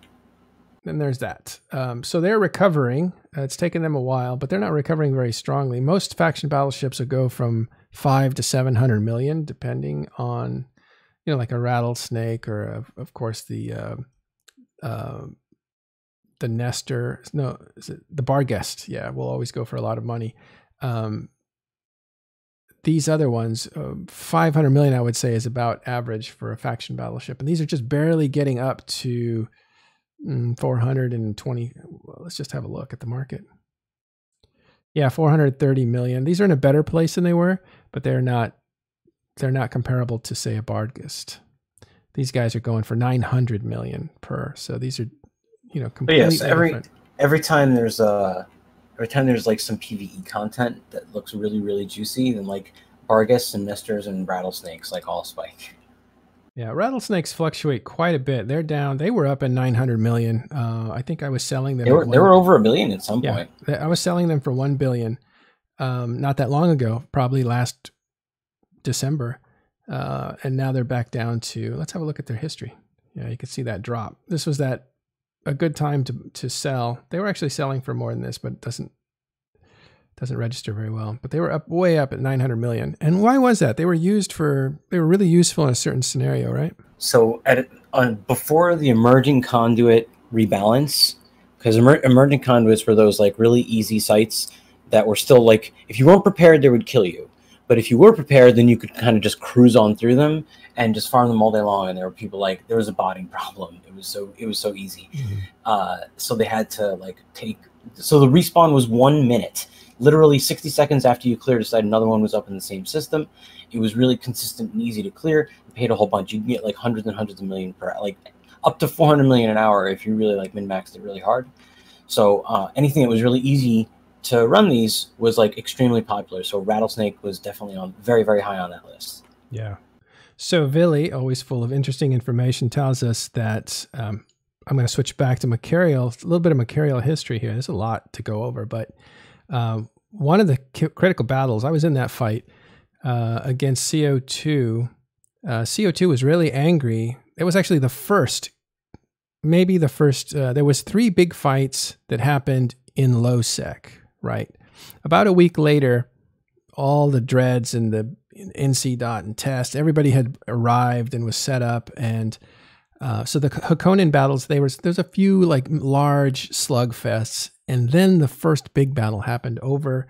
And there's that. So they're recovering. It's taken them a while, but they're not recovering very strongly. Most faction battleships will go from 5 to 700 million, depending on, like a rattlesnake or, of course, the Nestor. No, is it the Barguest? Yeah, will always go for a lot of money. These other ones, 500 million, I would say, is about average for a faction battleship. And these are just barely getting up to 420. Well, let's just have a look at the market. Yeah, 430 million. These are in a better place than they were, but they're not comparable to, say, a Barguest. These guys are going for 900 million per. So these are, completely different. Every time there's like some PvE content that looks really, really juicy, then like Barguests and Nestors and Rattlesnakes like all spike. Yeah, rattlesnakes fluctuate quite a bit. They're down. They were up at 900 million. I think I was selling them. They were over $1 billion at some point. I was selling them for 1 billion not that long ago, probably last December. And now they're back down to, let's have a look at their history. Yeah, you can see that drop. This was a good time to sell. They were actually selling for more than this, but it doesn't register very well. But they were way up at 900 million. And why was that? They were really useful in a certain scenario, right? So before the emerging conduit rebalance, because emerging conduits were those like really easy sites that were still like, if you weren't prepared, they would kill you. But if you were prepared, then you could kind of just cruise on through them and just farm them all day long. And there were people there was a botting problem. It was so easy. Mm-hmm. So they had to so the respawn was 1 minute. Literally 60 seconds after you clear, decide another one was up in the same system. It was really consistent and easy to clear. You paid a whole bunch. You can get like hundreds and hundreds of million per, like up to 400 million an hour if you really min-maxed it really hard. So anything that was really easy to run these was like extremely popular. So Rattlesnake was definitely on very, very high on that list. Yeah. So Vili, always full of interesting information, tells us that I'm going to switch back to Machariel. A little bit of Machariel history here. There's a lot to go over, but one of the critical battles, I was in that fight against CO2. CO2 was really angry. It was actually maybe the first. There was 3 big fights that happened in low sec, right? About a week later, all the dreads and the NC dot and test, everybody had arrived and was set up, and so the Hakonin battles, there's a few like large slugfests, and then the first big battle happened over,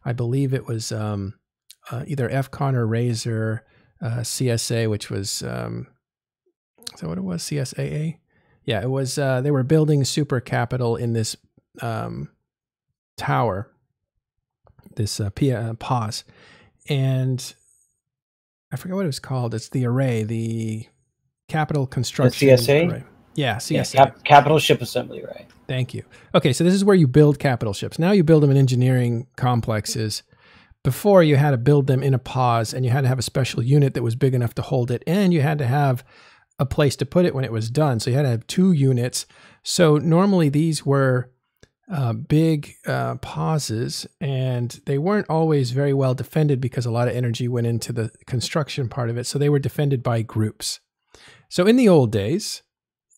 I believe it was either FCON or Razor CSA, which was is that what it was? CSAA? Yeah, it was. They were building super capital in this tower, this pause, and I forget what it was called. It's the array, the capital construction. The CSA? Array. Yeah, CSA. Yeah, capital ship assembly array. Thank you. Okay, so this is where you build capital ships. Now you build them in engineering complexes. Before, you had to build them in a pause, and you had to have a special unit that was big enough to hold it, and you had to have a place to put it when it was done. So you had to have 2 units. So normally these were big pauses, and they weren't always very well defended because a lot of energy went into the construction part of it. So they were defended by groups. So in the old days,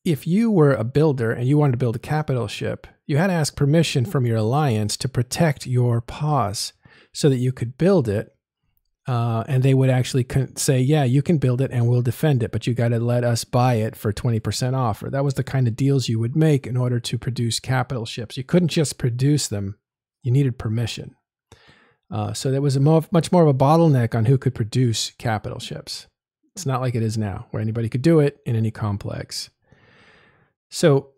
if you were a builder and you wanted to build a capital ship, you had to ask permission from your alliance to protect your pause so that you could build it. And they would actually say, yeah, you can build it and we'll defend it, but you got to let us buy it for 20% off. Or that was the kind of deals you would make in order to produce capital ships. You couldn't just produce them. You needed permission. So there was much more of a bottleneck on who could produce capital ships. It's not like it is now, where anybody could do it in any complex. So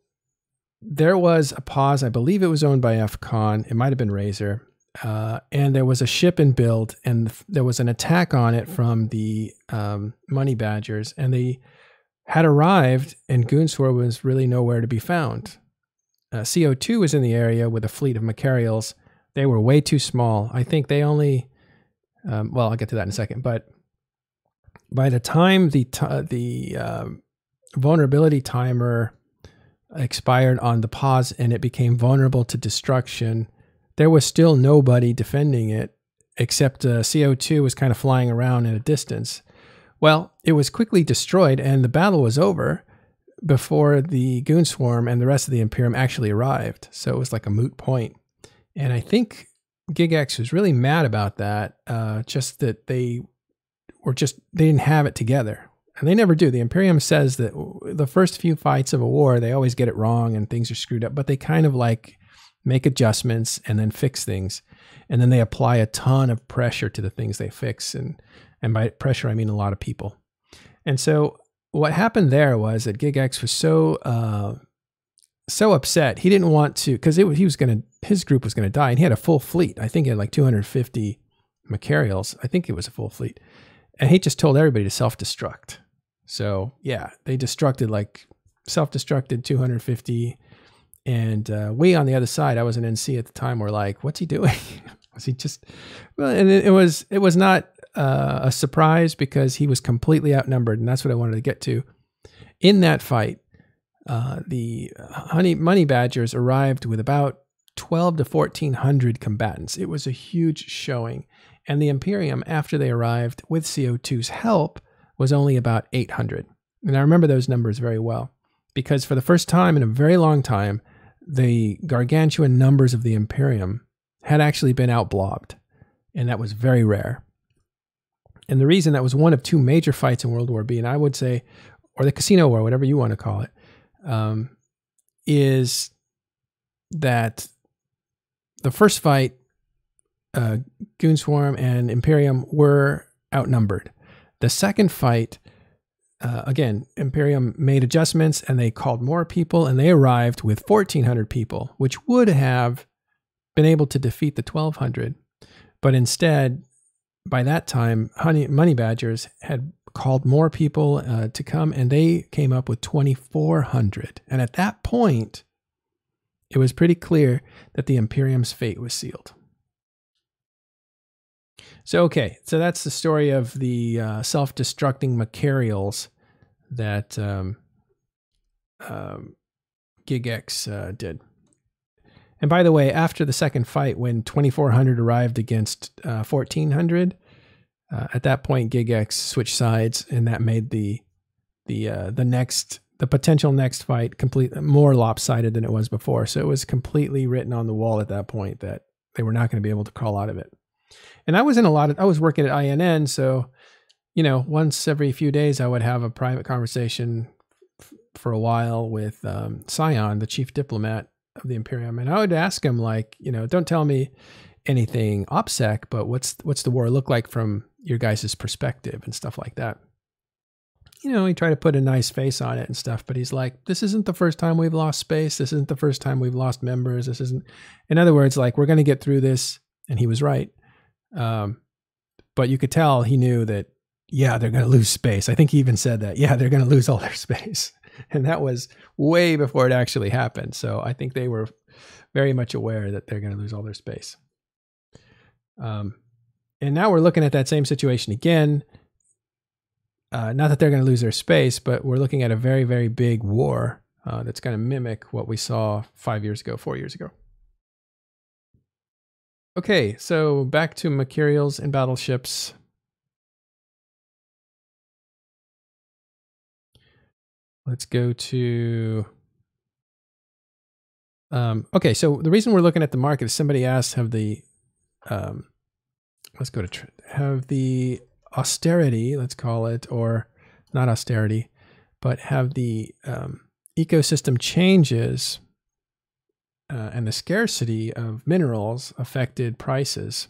there was a pause. I believe it was owned by FCon. It might have been Razor. And there was a ship in build, and there was an attack on it from the Money Badgers, and they had arrived, and Goonswar was really nowhere to be found. CO2 was in the area with a fleet of Macarials. They were way too small. I think they only, well, I'll get to that in a second, but by the time the vulnerability timer expired on the pause and it became vulnerable to destruction, there was still nobody defending it except CO2 was kind of flying around in a distance. Well, it was quickly destroyed and the battle was over before the Goon Swarm and the rest of the Imperium actually arrived. So it was like a moot point. And I think GigX was really mad about that, just that they didn't have it together. And they never do. The Imperium says that the first few fights of a war, they always get it wrong and things are screwed up, but they kind of like make adjustments and then fix things. And then they apply a ton of pressure to the things they fix. And by pressure, I mean a lot of people. And so what happened there was that GigX was so upset. He didn't want to, because his group was going to die, and he had a full fleet. I think he had like 250 Macarials. I think it was a full fleet. And he just told everybody to self-destruct. So yeah, they self-destructed 250. And we on the other side, I was an NC at the time, were like, what's he doing? Was he just, well, and it was not a surprise because he was completely outnumbered. And that's what I wanted to get to. In that fight, the Money Badgers arrived with about 12 to 1,400 combatants. It was a huge showing. And the Imperium, after they arrived with CO2's help, was only about 800. And I remember those numbers very well because for the first time in a very long time, the gargantuan numbers of the Imperium had actually been outblobbed. And that was very rare. And the reason that was one of two major fights in World War B, and I would say, or the Casino War, whatever you want to call it, is that the first fight, Goon Swarm and Imperium were outnumbered. The second fight, again, Imperium made adjustments and they called more people and they arrived with 1,400 people, which would have been able to defeat the 1,200. But instead, by that time, Money Badgers had called more people to come and they came up with 2,400. And at that point, it was pretty clear that the Imperium's fate was sealed. So, okay, so that's the story of the self-destructing Macarials that GigX did. And by the way, after the second fight, when 2,400 arrived against 1,400, at that point, GigX switched sides, and that made the potential next fight more lopsided than it was before. So it was completely written on the wall at that point that they were not going to be able to crawl out of it. And I was I was working at INN, so, you know, once every few days I would have a private conversation for a while with Scion, the chief diplomat of the Imperium. And I would ask him, like, you know, don't tell me anything OPSEC, but what's the war look like from your guys' perspective and stuff like that. You know, he tried to put a nice face on it and stuff, but he's like, this isn't the first time we've lost space. This isn't the first time we've lost members. This isn't, in other words, like, we're going to get through this. And he was right. But you could tell he knew that, yeah, they're going to lose space. I think he even said that, yeah, they're going to lose all their space. And that was way before it actually happened. So I think they were very much aware that they're going to lose all their space. And now we're looking at that same situation again. Not that they're going to lose their space, but we're looking at a very, very big war that's going to mimic what we saw 5 years ago, 4 years ago. Okay, so back to Macarials and battleships. Let's go to. Okay, so the reason we're looking at the market is somebody asked, have the let's go to have the austerity, let's call it, or not austerity, but have the ecosystem changes and the scarcity of minerals affected prices.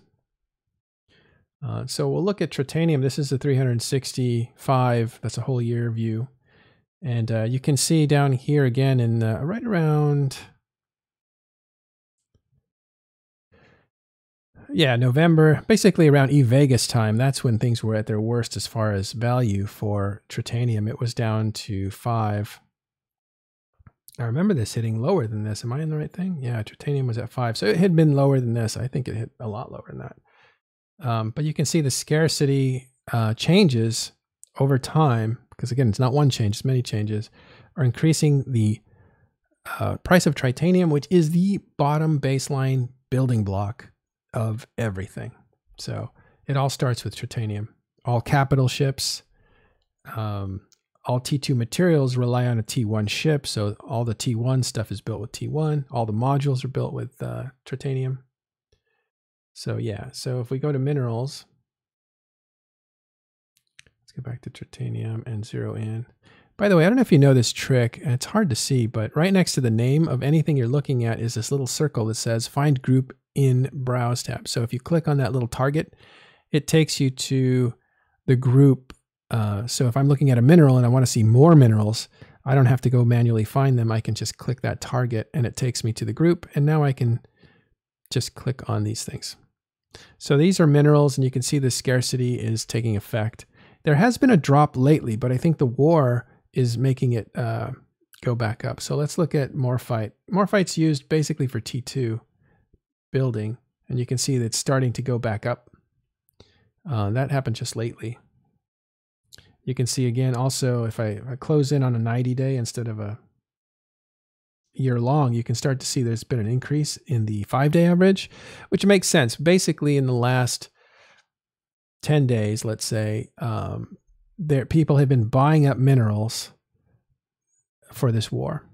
So we'll look at titanium. This is the 365. That's a whole year view. And you can see down here again in right around, November, basically around E-Vegas time. That's when things were at their worst as far as value for titanium. It was down to 5. I remember this hitting lower than this. Am I in the right thing? Yeah, titanium was at 5. So it had been lower than this. I think it hit a lot lower than that. But you can see the scarcity changes over time, because again, it's not one change, it's many changes, are increasing the price of titanium, which is the bottom baseline building block of everything. So it all starts with titanium. All capital ships, all T2 materials rely on a T1 ship. So all the T1 stuff is built with T1. All the modules are built with titanium. So yeah, so if we go to minerals, let's go back to titanium and zero in. By the way, I don't know if you know this trick, and it's hard to see, but right next to the name of anything you're looking at is this little circle that says Find Group in Browse tab. So if you click on that little target, it takes you to the group. So if I'm looking at a mineral and I want to see more minerals, I don't have to go manually find them. I can just click that target and it takes me to the group, and now I can just click on these things. So these are minerals, and you can see the scarcity is taking effect. There has been a drop lately, but I think the war is making it go back up. So let's look at morphite. Morphite's used basically for T2 building, and you can see that it's starting to go back up. That happened just lately. You can see again also, if I close in on a 90-day instead of a year long, you can start to see there's been an increase in the 5-day average, which makes sense. Basically, in the last 10 days, let's say, people have been buying up minerals for this war.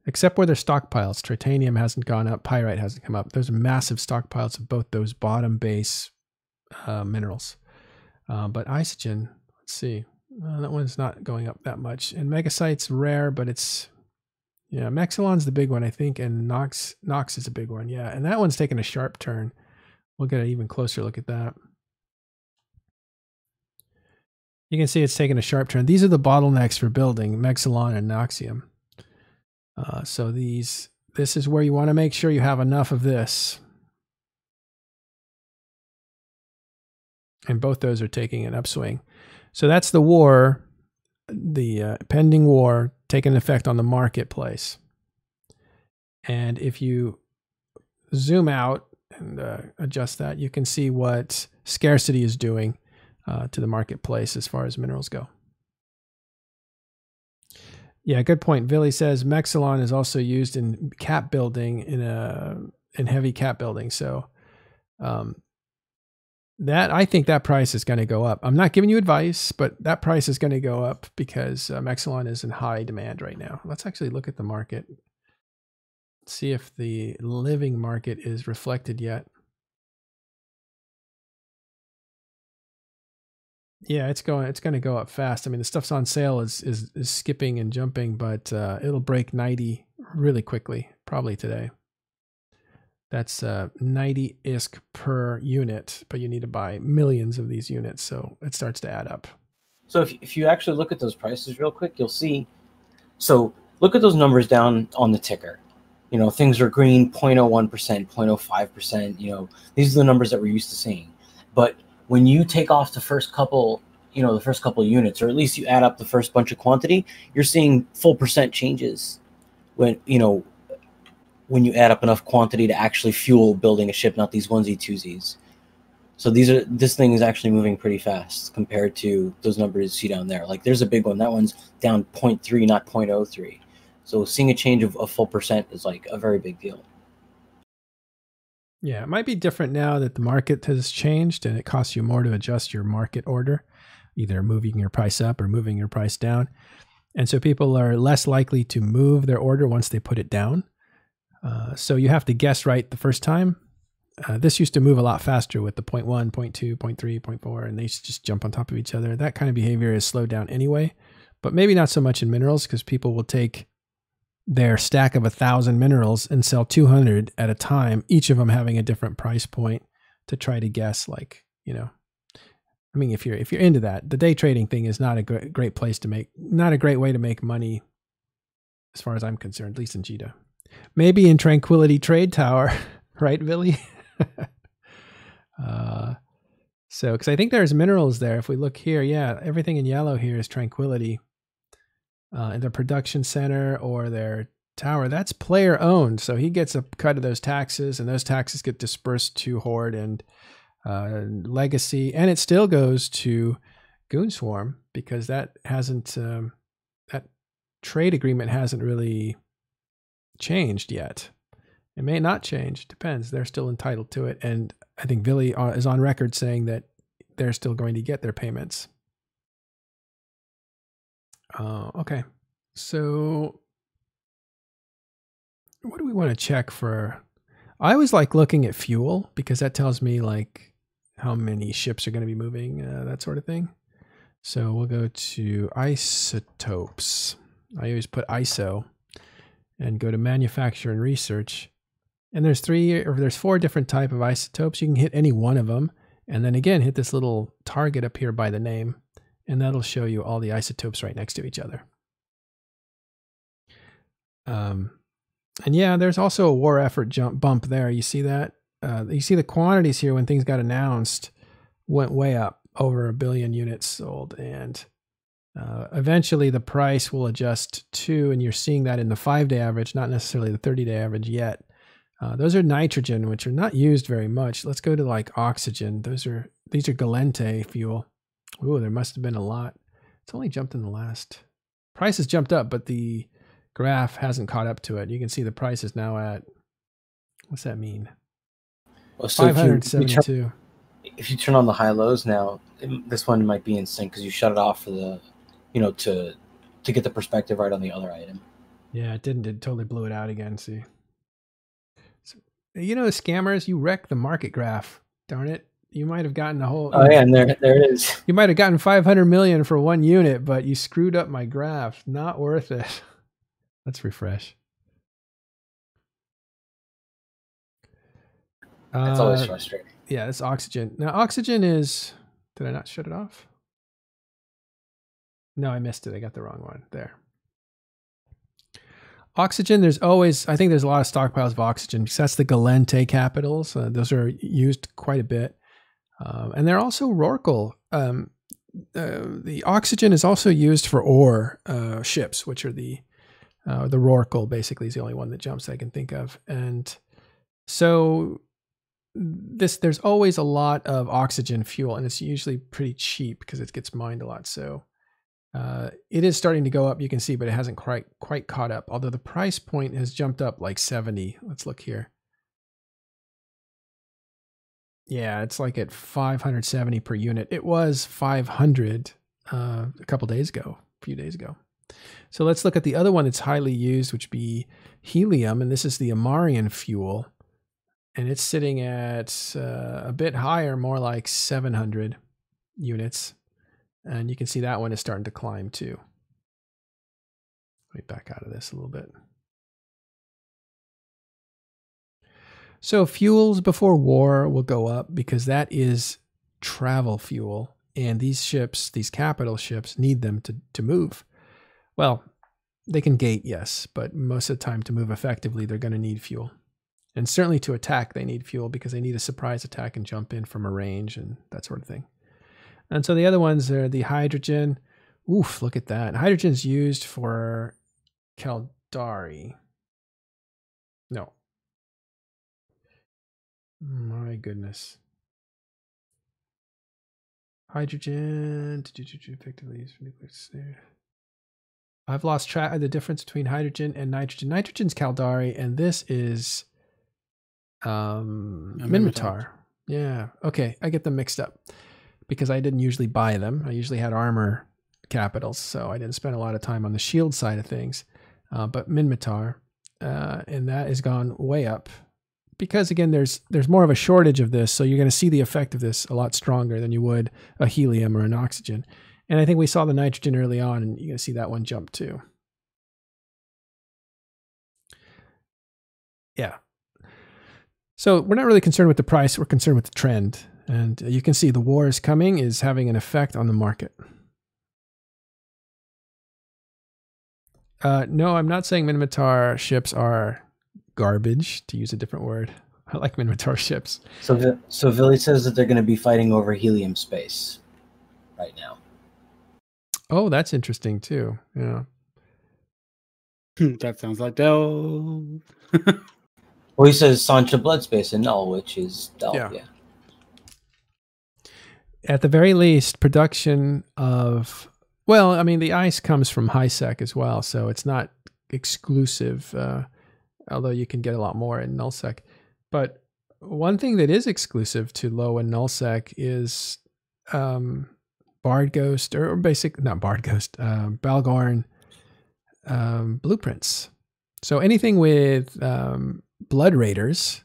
Except where there's stockpiles. Titanium hasn't gone up, pyrite hasn't come up. There's massive stockpiles of both those bottom base minerals. But isogen, let's see, that one's not going up that much. And megasite's rare, but it's, yeah, Mexilon's the big one, I think, and Nox is a big one, yeah. And that one's taken a sharp turn. We'll get an even closer look at that. You can see it's taken a sharp turn. These are the bottlenecks for building, Mexilon and Noxium. So this is where you want to make sure you have enough of this. And both those are taking an upswing. So that's the war, the pending war taking effect on the marketplace. And if you zoom out and adjust that, you can see what scarcity is doing to the marketplace as far as minerals go. Yeah, good point. Billy says Mexilon is also used in cap building, in heavy cap building. So I think that price is going to go up. I'm not giving you advice, but that price is going to go up because Mexilon is in high demand right now. Let's actually look at the market. See if the living market is reflected yet. Yeah, it's going to go up fast. I mean, the stuff's on sale is skipping and jumping, but it'll break 90 really quickly, probably today. That's 90 ISK per unit, but you need to buy millions of these units, so it starts to add up. So if you actually look at those prices real quick, you'll see. So look at those numbers down on the ticker. You know, things are green, 0.01%, 0.05%. You know, these are the numbers that we're used to seeing. But when you take off the first couple, the first couple units, or at least you add up the first bunch of quantity, you're seeing full percent changes when you add up enough quantity to actually fuel building a ship, not these onesie twosies. So this thing is actually moving pretty fast compared to those numbers you see down there. Like there's a big one. That one's down 0.3, not 0.03. So seeing a change of a full percent is like a very big deal. Yeah, it might be different now that the market has changed and it costs you more to adjust your market order, either moving your price up or moving your price down. And so people are less likely to move their order once they put it down. So you have to guess right the first time. This used to move a lot faster with the 0.1, 0.2, 0.3, 0.4, and they used to just jump on top of each other. That kind of behavior is slowed down anyway, but maybe not so much in minerals, because people will take their stack of 1,000 minerals and sell 200 at a time, each of them having a different price point to try to guess, like, you know, I mean, if you're into that, the day trading thing is not a great place to make, not a great way to make money as far as I'm concerned, at least in JITA. Maybe in Tranquility Trade Tower, right, Billy? So, because I think there's minerals there. If we look here, yeah, everything in yellow here is Tranquility. In their production center or their tower, that's player owned. So he gets a cut of those taxes, and those taxes get dispersed to Horde and Legacy, and it still goes to Goonswarm, because that hasn't, that trade agreement hasn't really changed yet. It may not change, depends. They're still entitled to it. And I think Billy is on record saying that they're still going to get their payments. Okay. So what do we want to check for? I always like looking at fuel, because that tells me like how many ships are going to be moving, that sort of thing. So we'll go to isotopes. I always put ISO and go to manufacture and research. And there's 4 different type of isotopes. You can hit any one of them. And then again, hit this little target up here by the name, and that'll show you all the isotopes right next to each other. And yeah, there's also a war effort bump there. You see that? You see the quantities here when things got announced went way up, over 1 billion units sold. And eventually the price will adjust too. And you're seeing that in the 5-day average, not necessarily the 30-day average yet. Those are nitrogen, which are not used very much. Let's go to like oxygen. These are Galente fuel. Ooh, there must have been a lot. It's only jumped in the last. Price has jumped up, but the graph hasn't caught up to it. You can see the price is now at, what's that mean? Well, so 572. If you turn on the high lows now, this one might be in sync because you shut it off for the, you know, to get the perspective right on the other item. Yeah, it didn't. It totally blew it out again. See. So, you know, the scammers, you wreck the market graph. Darn it. You might have gotten the whole. Oh yeah, and there it is. You might have gotten 500 million for 1 unit, but you screwed up my graph. Not worth it. Let's refresh. That's always frustrating. Yeah, it's oxygen. Now, oxygen is. Did I not shut it off? No, I missed it. I got the wrong one. There. Oxygen, there's always, I think there's a lot of stockpiles of oxygen because that's the Galente capitals. Those are used quite a bit. And they're also Rorqual. The oxygen is also used for ore ships, which are the Rorqual basically is the only one that jumps I can think of. And so there's always a lot of oxygen fuel, and it's usually pretty cheap because it gets mined a lot. So it is starting to go up, you can see, but it hasn't quite caught up. Although the price point has jumped up like 70. Let's look here. Yeah, it's like at 570 per unit. It was 500 a couple days ago, a few days ago. So let's look at the other one that's highly used, which would be helium, and this is the Amarian fuel. And it's sitting at a bit higher, more like 700 units. And you can see that one is starting to climb too. Let me back out of this a little bit. So fuels before war will go up because that is travel fuel. And these ships, these capital ships, need them to move. Well, they can gate, yes, but most of the time to move effectively, they're going to need fuel. And certainly to attack, they need fuel because they need a surprise attack and jump in from a range and that sort of thing. And so the other ones are the hydrogen. Oof, look at that. Hydrogen is used for Caldari. No. My goodness. Hydrogen. Effectively used for nuclear snare. I've lost track of the difference between hydrogen and nitrogen. Nitrogen's Caldari, and this is Minmatar. Yeah. Okay. I get them mixed up because I didn't usually buy them. I usually had armor capitals, so I didn't spend a lot of time on the shield side of things. But Minmatar, and that has gone way up because, again, there's more of a shortage of this, so you're going to see the effect of this a lot stronger than you would a helium or an oxygen. And I think we saw the nitrogen early on, and you're going to see that one jump too. Yeah. So we're not really concerned with the price. We're concerned with the trend. And you can see the war is coming is having an effect on the market. No, I'm not saying Minmatar ships are garbage, to use a different word. I like Minmatar ships. So Villy says that they're going to be fighting over helium space right now. Oh, that's interesting too. Yeah. That sounds like Dell. Well, he says Sancha Blood Space and Null, which is Dell. Yeah. At the very least, production of, well, I mean, the ice comes from HiSec as well, so it's not exclusive, although you can get a lot more in NullSec. But one thing that is exclusive to low and NullSec is Bard Ghost, or basic, not Bard Ghost, Bhaalgorn blueprints. So anything with Blood Raiders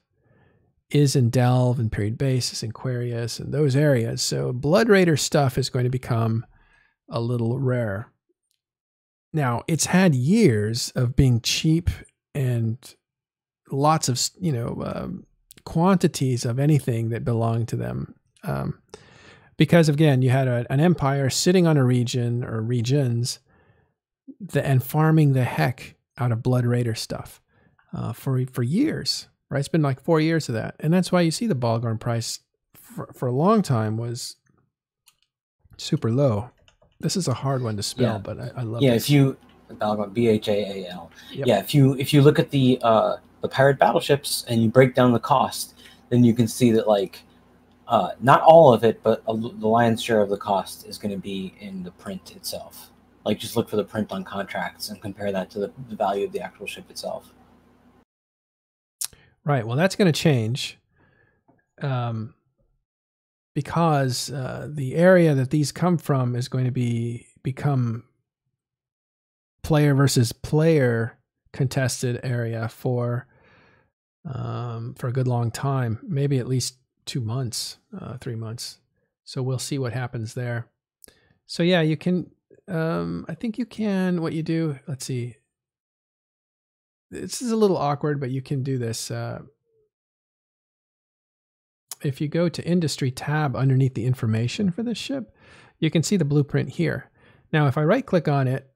is in Delve and Period Basis and Aquarius and those areas. So Blood Raider stuff is going to become a little rare. Now, it's had years of being cheap and lots of, quantities of anything that belonged to them. Because, again, you had an empire sitting on a region or regions and farming the heck out of Blood Raider stuff for years. Right, it's been like 4 years of that, and that's why you see the Bhaalgorn price for a long time was super low. This is a hard one to spell, but I love. Yeah, this. if you Bhaalgorn, Bhaal. Yep. Yeah, if you look at the pirate battleships and you break down the cost, then you can see that not all of it, but the lion's share of the cost is going to be in the print itself. Like, just look for the print on contracts and compare that to the value of the actual ship itself. Right. Well, that's going to change because the area that these come from is going to become player versus player contested area for a good long time, maybe at least 2 months, 3 months. So we'll see what happens there. So yeah, you can. I think you can. What you do? Let's see. This is a little awkward, but you can do this. If you go to Industry tab underneath the information for this ship, you can see the blueprint here. Now, if I right-click on it,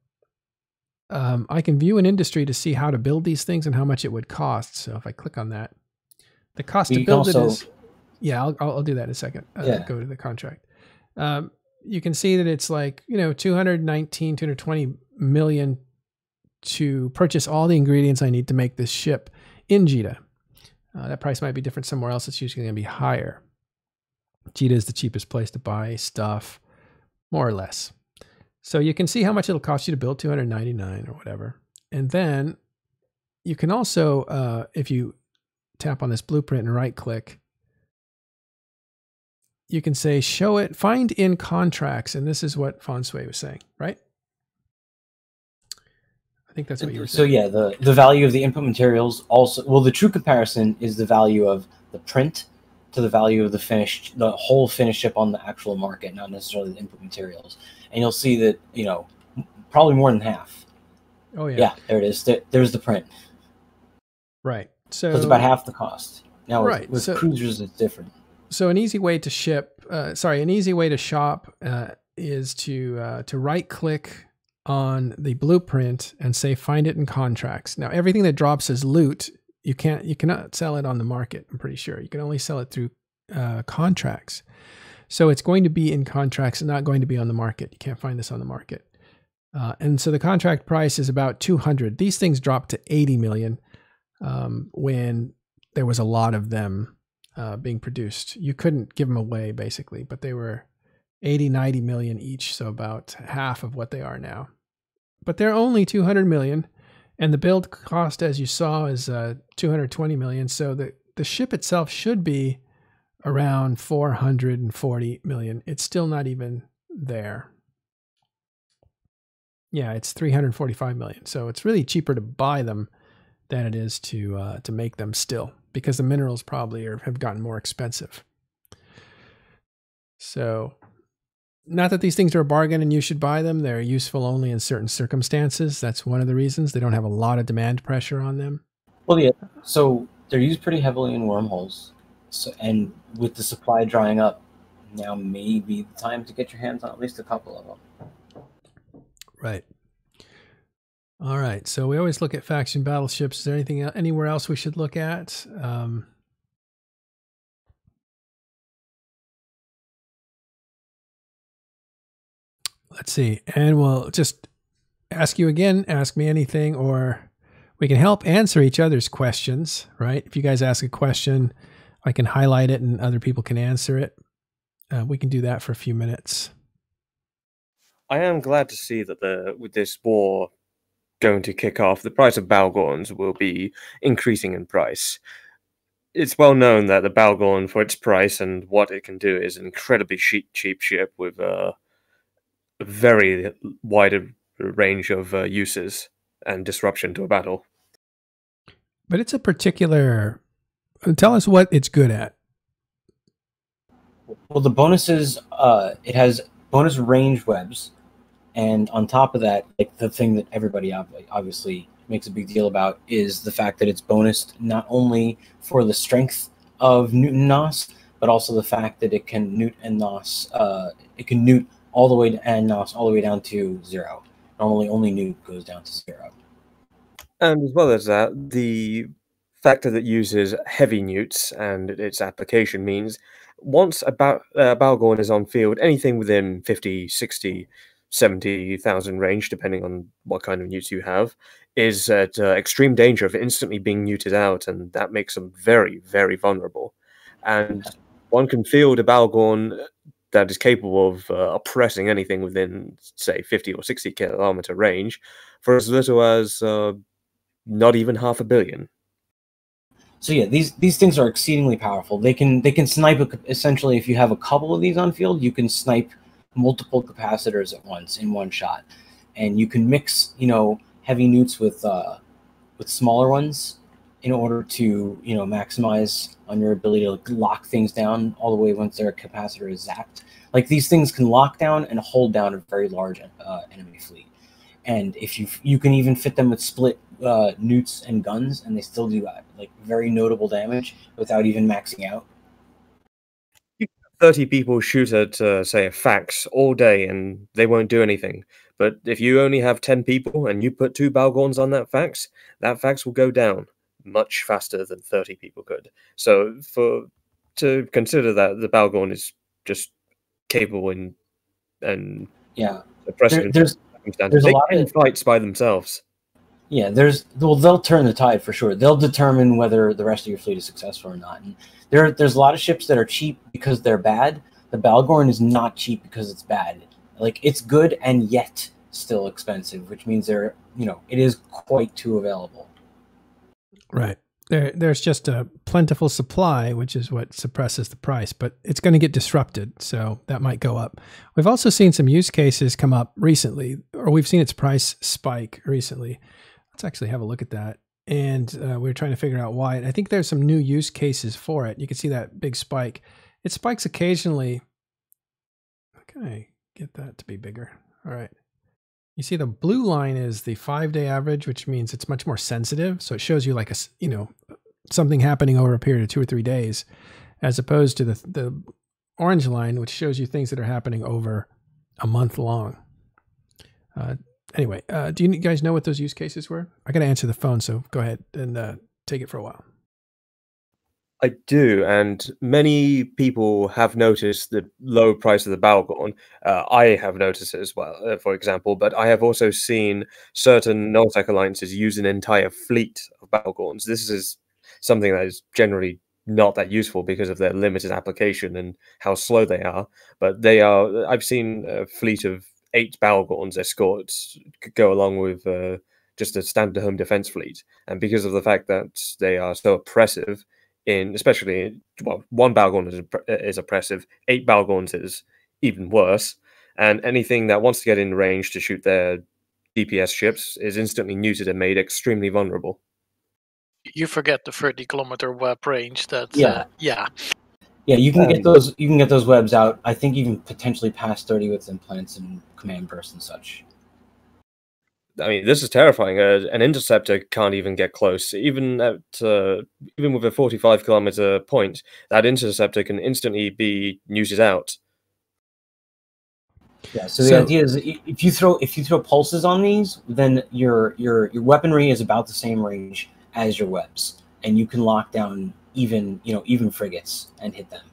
I can view an industry to see how to build these things and how much it would cost. So if I click on that, the cost to build it is... Yeah, I'll do that in a second. Go to the contract. You can see that it's like, 220 million to purchase all the ingredients I need to make this ship in JITA. That price might be different somewhere else. It's usually going to be higher. JITA is the cheapest place to buy stuff, more or less. So you can see how much it'll cost you to build 299 or whatever. And then you can also, if you tap on this blueprint and right click, you can say, show it, find in contracts. And this is what Fonsway was saying, right? I think that's what you were saying. So yeah, the value of the input materials also, well, the true comparison is the value of the print to the value of the whole finished ship on the actual market, not necessarily the input materials. And you'll see that, probably more than half. Oh yeah. Yeah, there it is. There's the print. Right. So it's about half the cost. Now right. with cruisers, it's different. So an easy way to shop is to right click on the blueprint and say find it in contracts. Now everything that drops as loot, you cannot sell it on the market. I'm pretty sure you can only sell it through contracts. So it's going to be in contracts and not going to be on the market. You can't find this on the market. And so the contract price is about 200. These things dropped to 80 million when there was a lot of them being produced. You couldn't give them away basically, but they were 80, 90 million each. So about half of what they are now, but they're only 200 million. And the build cost, as you saw, is 220 million. So the ship itself should be around 440 million. It's still not even there. Yeah, it's 345 million. So it's really cheaper to buy them than it is to make them still, because the minerals probably have gotten more expensive. So, not that these things are a bargain and you should buy them. They're useful only in certain circumstances. That's one of the reasons. They don't have a lot of demand pressure on them. Well, yeah. So they're used pretty heavily in wormholes. So, and with the supply drying up, now may be the time to get your hands on at least a couple of them. Right. All right. So we always look at faction battleships. Is there anything anywhere else we should look at? Let's see. And we'll just ask you again, ask me anything, or we can help answer each other's questions, right? If you guys ask a question, I can highlight it and other people can answer it. We can do that for a few minutes. I am glad to see that with this war going to kick off, the price of Bhaalgorns will be increasing in price. It's well known that the Bhaalgorn, for its price and what it can do, is an incredibly cheap ship with a very wide range of uses and disruption to a battle. But it's a particular... Tell us what it's good at. Well, the bonuses, it has bonus range webs, and on top of that, like the thing that everybody obviously makes a big deal about is the fact that it's bonused not only for the strength of Newton Nos, but also the fact that it can Newt and Nos, it can Newt all the way to and Nos all the way down to 0. Normally, only Newt goes down to 0. And as well as that, the factor that uses heavy newts and its application means once a Bhaalgorn is on field, anything within 50, 60, 70,000 range, depending on what kind of newts you have, is at extreme danger of instantly being neuted out, and that makes them very, very vulnerable. And one can field a Bhaalgorn that is capable of oppressing anything within, say, 50 or 60 kilometer range for as little as not even 500 million. So yeah, these things are exceedingly powerful. They can snipe essentially. If you have a couple of these on field, you can snipe multiple capacitors at once in one shot, and you can mix heavy newts with smaller ones in order to maximize on your ability to lock things down all the way once their capacitor is zapped. Like these things can lock down and hold down a very large enemy fleet, and if you can even fit them with split newts and guns, and they still do like very notable damage without even maxing out. 30 people shoot at, say, a fax all day, and they won't do anything. But if you only have 10 people and you put 2 Bhaalgorns on that fax will go down much faster than 30 people could. So to consider that the Bhaalgorn is just capable and oppressive there's circumstances, they can fight by themselves. Yeah, they'll turn the tide for sure. They'll determine whether the rest of your fleet is successful or not. And there's a lot of ships that are cheap because they're bad. The Bhaalgorn is not cheap because it's bad. Like it's good and yet still expensive, which means it is quite too available. Right. There's just a plentiful supply, which is what suppresses the price, but it's going to get disrupted, so that might go up. We've also seen some use cases come up recently, or we've seen its price spike recently. Let's actually have a look at that. And we're trying to figure out why. I think there's some new use cases for it. You can see that big spike. It spikes occasionally. Okay, get that to be bigger. All right. You see the blue line is the 5-day average, which means it's much more sensitive. So it shows you like something happening over a period of 2 or 3 days, as opposed to the orange line, which shows you things that are happening over a month long. Anyway, do you guys know what those use cases were? I got to answer the phone, so go ahead and take it for a while. I do, and many people have noticed the low price of the Bhaalgorn. I have noticed it as well, for example, but I have also seen certain nullsec alliances use an entire fleet of Bhaalgorns. This is something that is generally not that useful because of their limited application and how slow they are, but they are. I've seen a fleet of 8 Bhaalgorns escorts go along with just a standard home defense fleet, and because of the fact that they are so oppressive, especially one Bhaalgorn is oppressive, 8 Bhaalgorns is even worse, and anything that wants to get in range to shoot their DPS ships is instantly neutered and made extremely vulnerable. You forget the 30-kilometer web range. That Yeah. yeah. Yeah, you can get those. You can get those webs out. I think even potentially past 30 with implants and command burst and such. I mean, this is terrifying. An interceptor can't even get close. Even at even with a 45-kilometer point, that interceptor can instantly be neutered out. Yeah. So the idea is, if you throw pulses on these, then your weaponry is about the same range as your webs, and you can lock down even frigates and hit them.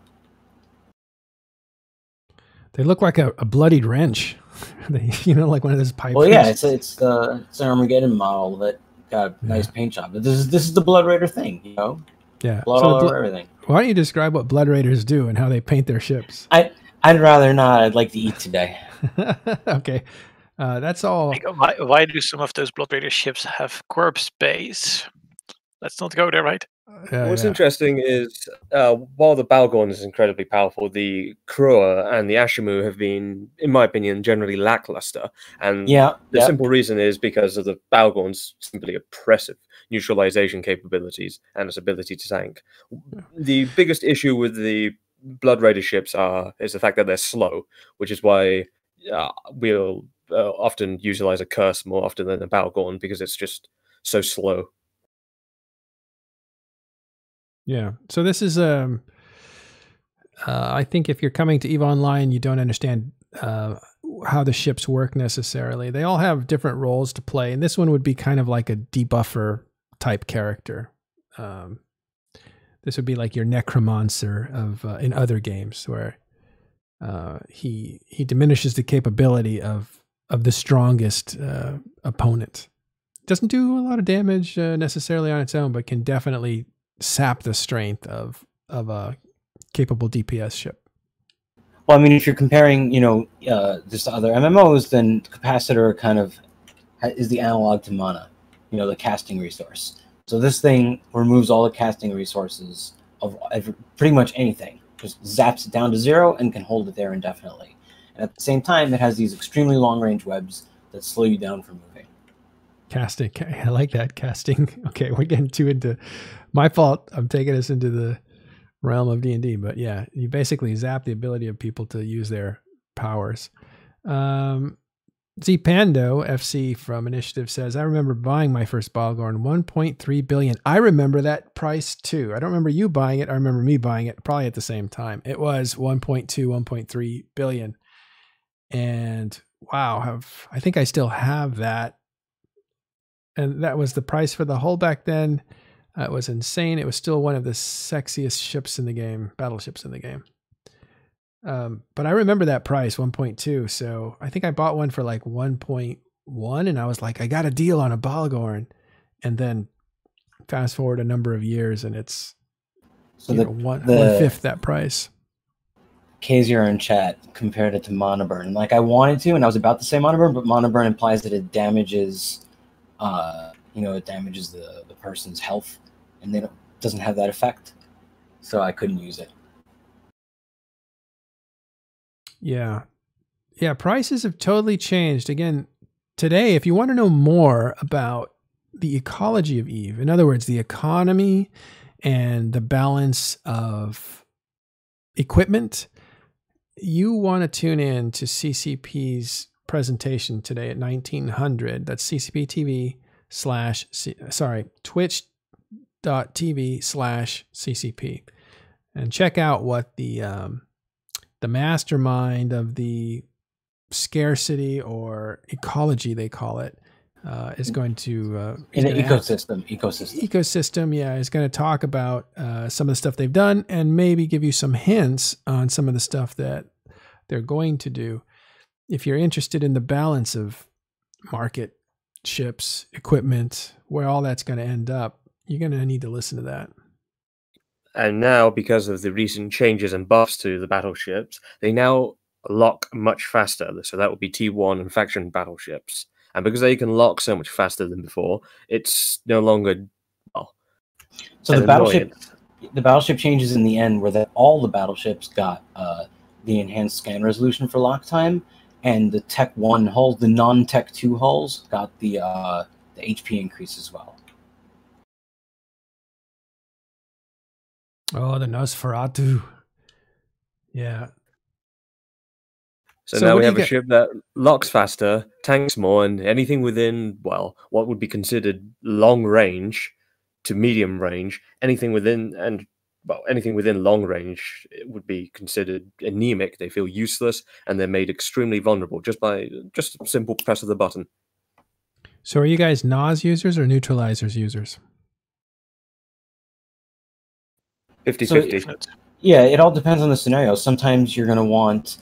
They look like a bloodied wrench. Like one of those pipe. Well, yeah, it's an Armageddon model that got a nice paint job. But this is the Blood Raider thing, Yeah, blood all over everything. Why don't you describe what Blood Raiders do and how they paint their ships? I'd rather not. I'd like to eat today. Okay, that's all. Why do some of those Blood Raider ships have corpse base? Let's not go there, right? What's interesting is, while the Bhaalgorn is incredibly powerful, the Krua and the Ashimu have been, in my opinion, generally lackluster. And the simple reason is because of the Bhaalgorn's simply oppressive neutralization capabilities and its ability to tank. The biggest issue with the Blood Raider ships is the fact that they're slow, which is why we'll often utilize a curse more often than a Bhaalgorn, because it's just so slow. Yeah. So this is I think if you're coming to EVE Online, you don't understand how the ships work necessarily. They all have different roles to play, and this one would be kind of like a debuffer type character. This would be like your necromancer of in other games, where he diminishes the capability of the strongest opponent. Doesn't do a lot of damage necessarily on its own, but can definitely sap the strength of a capable DPS ship. Well, I mean, if you're comparing, this to other MMOs, then capacitor kind of is the analog to mana, the casting resource. So this thing removes all the casting resources of pretty much anything. Just zaps it down to 0 and can hold it there indefinitely. And at the same time, it has these extremely long-range webs that slow you down from moving. Casting. I like that, casting. Okay, we're getting too into... My fault. I'm taking us into the realm of D&D, but yeah, you basically zap the ability of people to use their powers. Zpando FC from Initiative says, I remember buying my first Bhaalgorn, 1.3 billion. I remember that price too. I don't remember you buying it. I remember me buying it probably at the same time. It was 1.2, 1.3 billion. And wow, I think I still have that. And that was the price for the hull back then. It was insane. It was still one of the sexiest ships in the game, battleships in the game. But I remember that price, 1.2. So I think I bought one for like 1.1, and I was like, I got a deal on a Bhaalgorn. And then fast forward a number of years, and it's one-fifth that price. Kazier in chat compared it to Monoburn. Like, I wanted to, and I was about to say Monoburn, but Monoburn implies that it damages, it damages the person's health, and then it doesn't have that effect. So I couldn't use it. Yeah. Yeah, prices have totally changed. Again, today, if you want to know more about the ecology of EVE, in other words, the economy and the balance of equipment, you want to tune in to CCP's presentation today at 1900. That's CCP TV twitch.tv/CCP, and check out what the mastermind of the scarcity or ecology, they call it, is going to ecosystem. Yeah, is going to talk about some of the stuff they've done and maybe give you some hints on some of the stuff that they're going to do. If you're interested in the balance of market, ships, equipment, where all that's going to end up, you're going to need to listen to that. And now, because of the recent changes and buffs to the battleships, they now lock much faster. So that would be T1 and faction battleships. And because they can lock so much faster than before, it's no longer so the battleship changes in the end, where all the battleships got the enhanced scan resolution for lock time, and the Tech 1 hulls, the non-Tech 2 hulls, got the HP increase as well. Oh, the Nosferatu. Yeah. So now we have a ship that locks faster, tanks more, and anything within, well, what would be considered long range to medium range, anything within long range would be considered anemic. They feel useless, and they're made extremely vulnerable just by a simple press of the button. So are you guys NOS users or neutralizers users? 50-50. Yeah, it all depends on the scenario. Sometimes you're going to want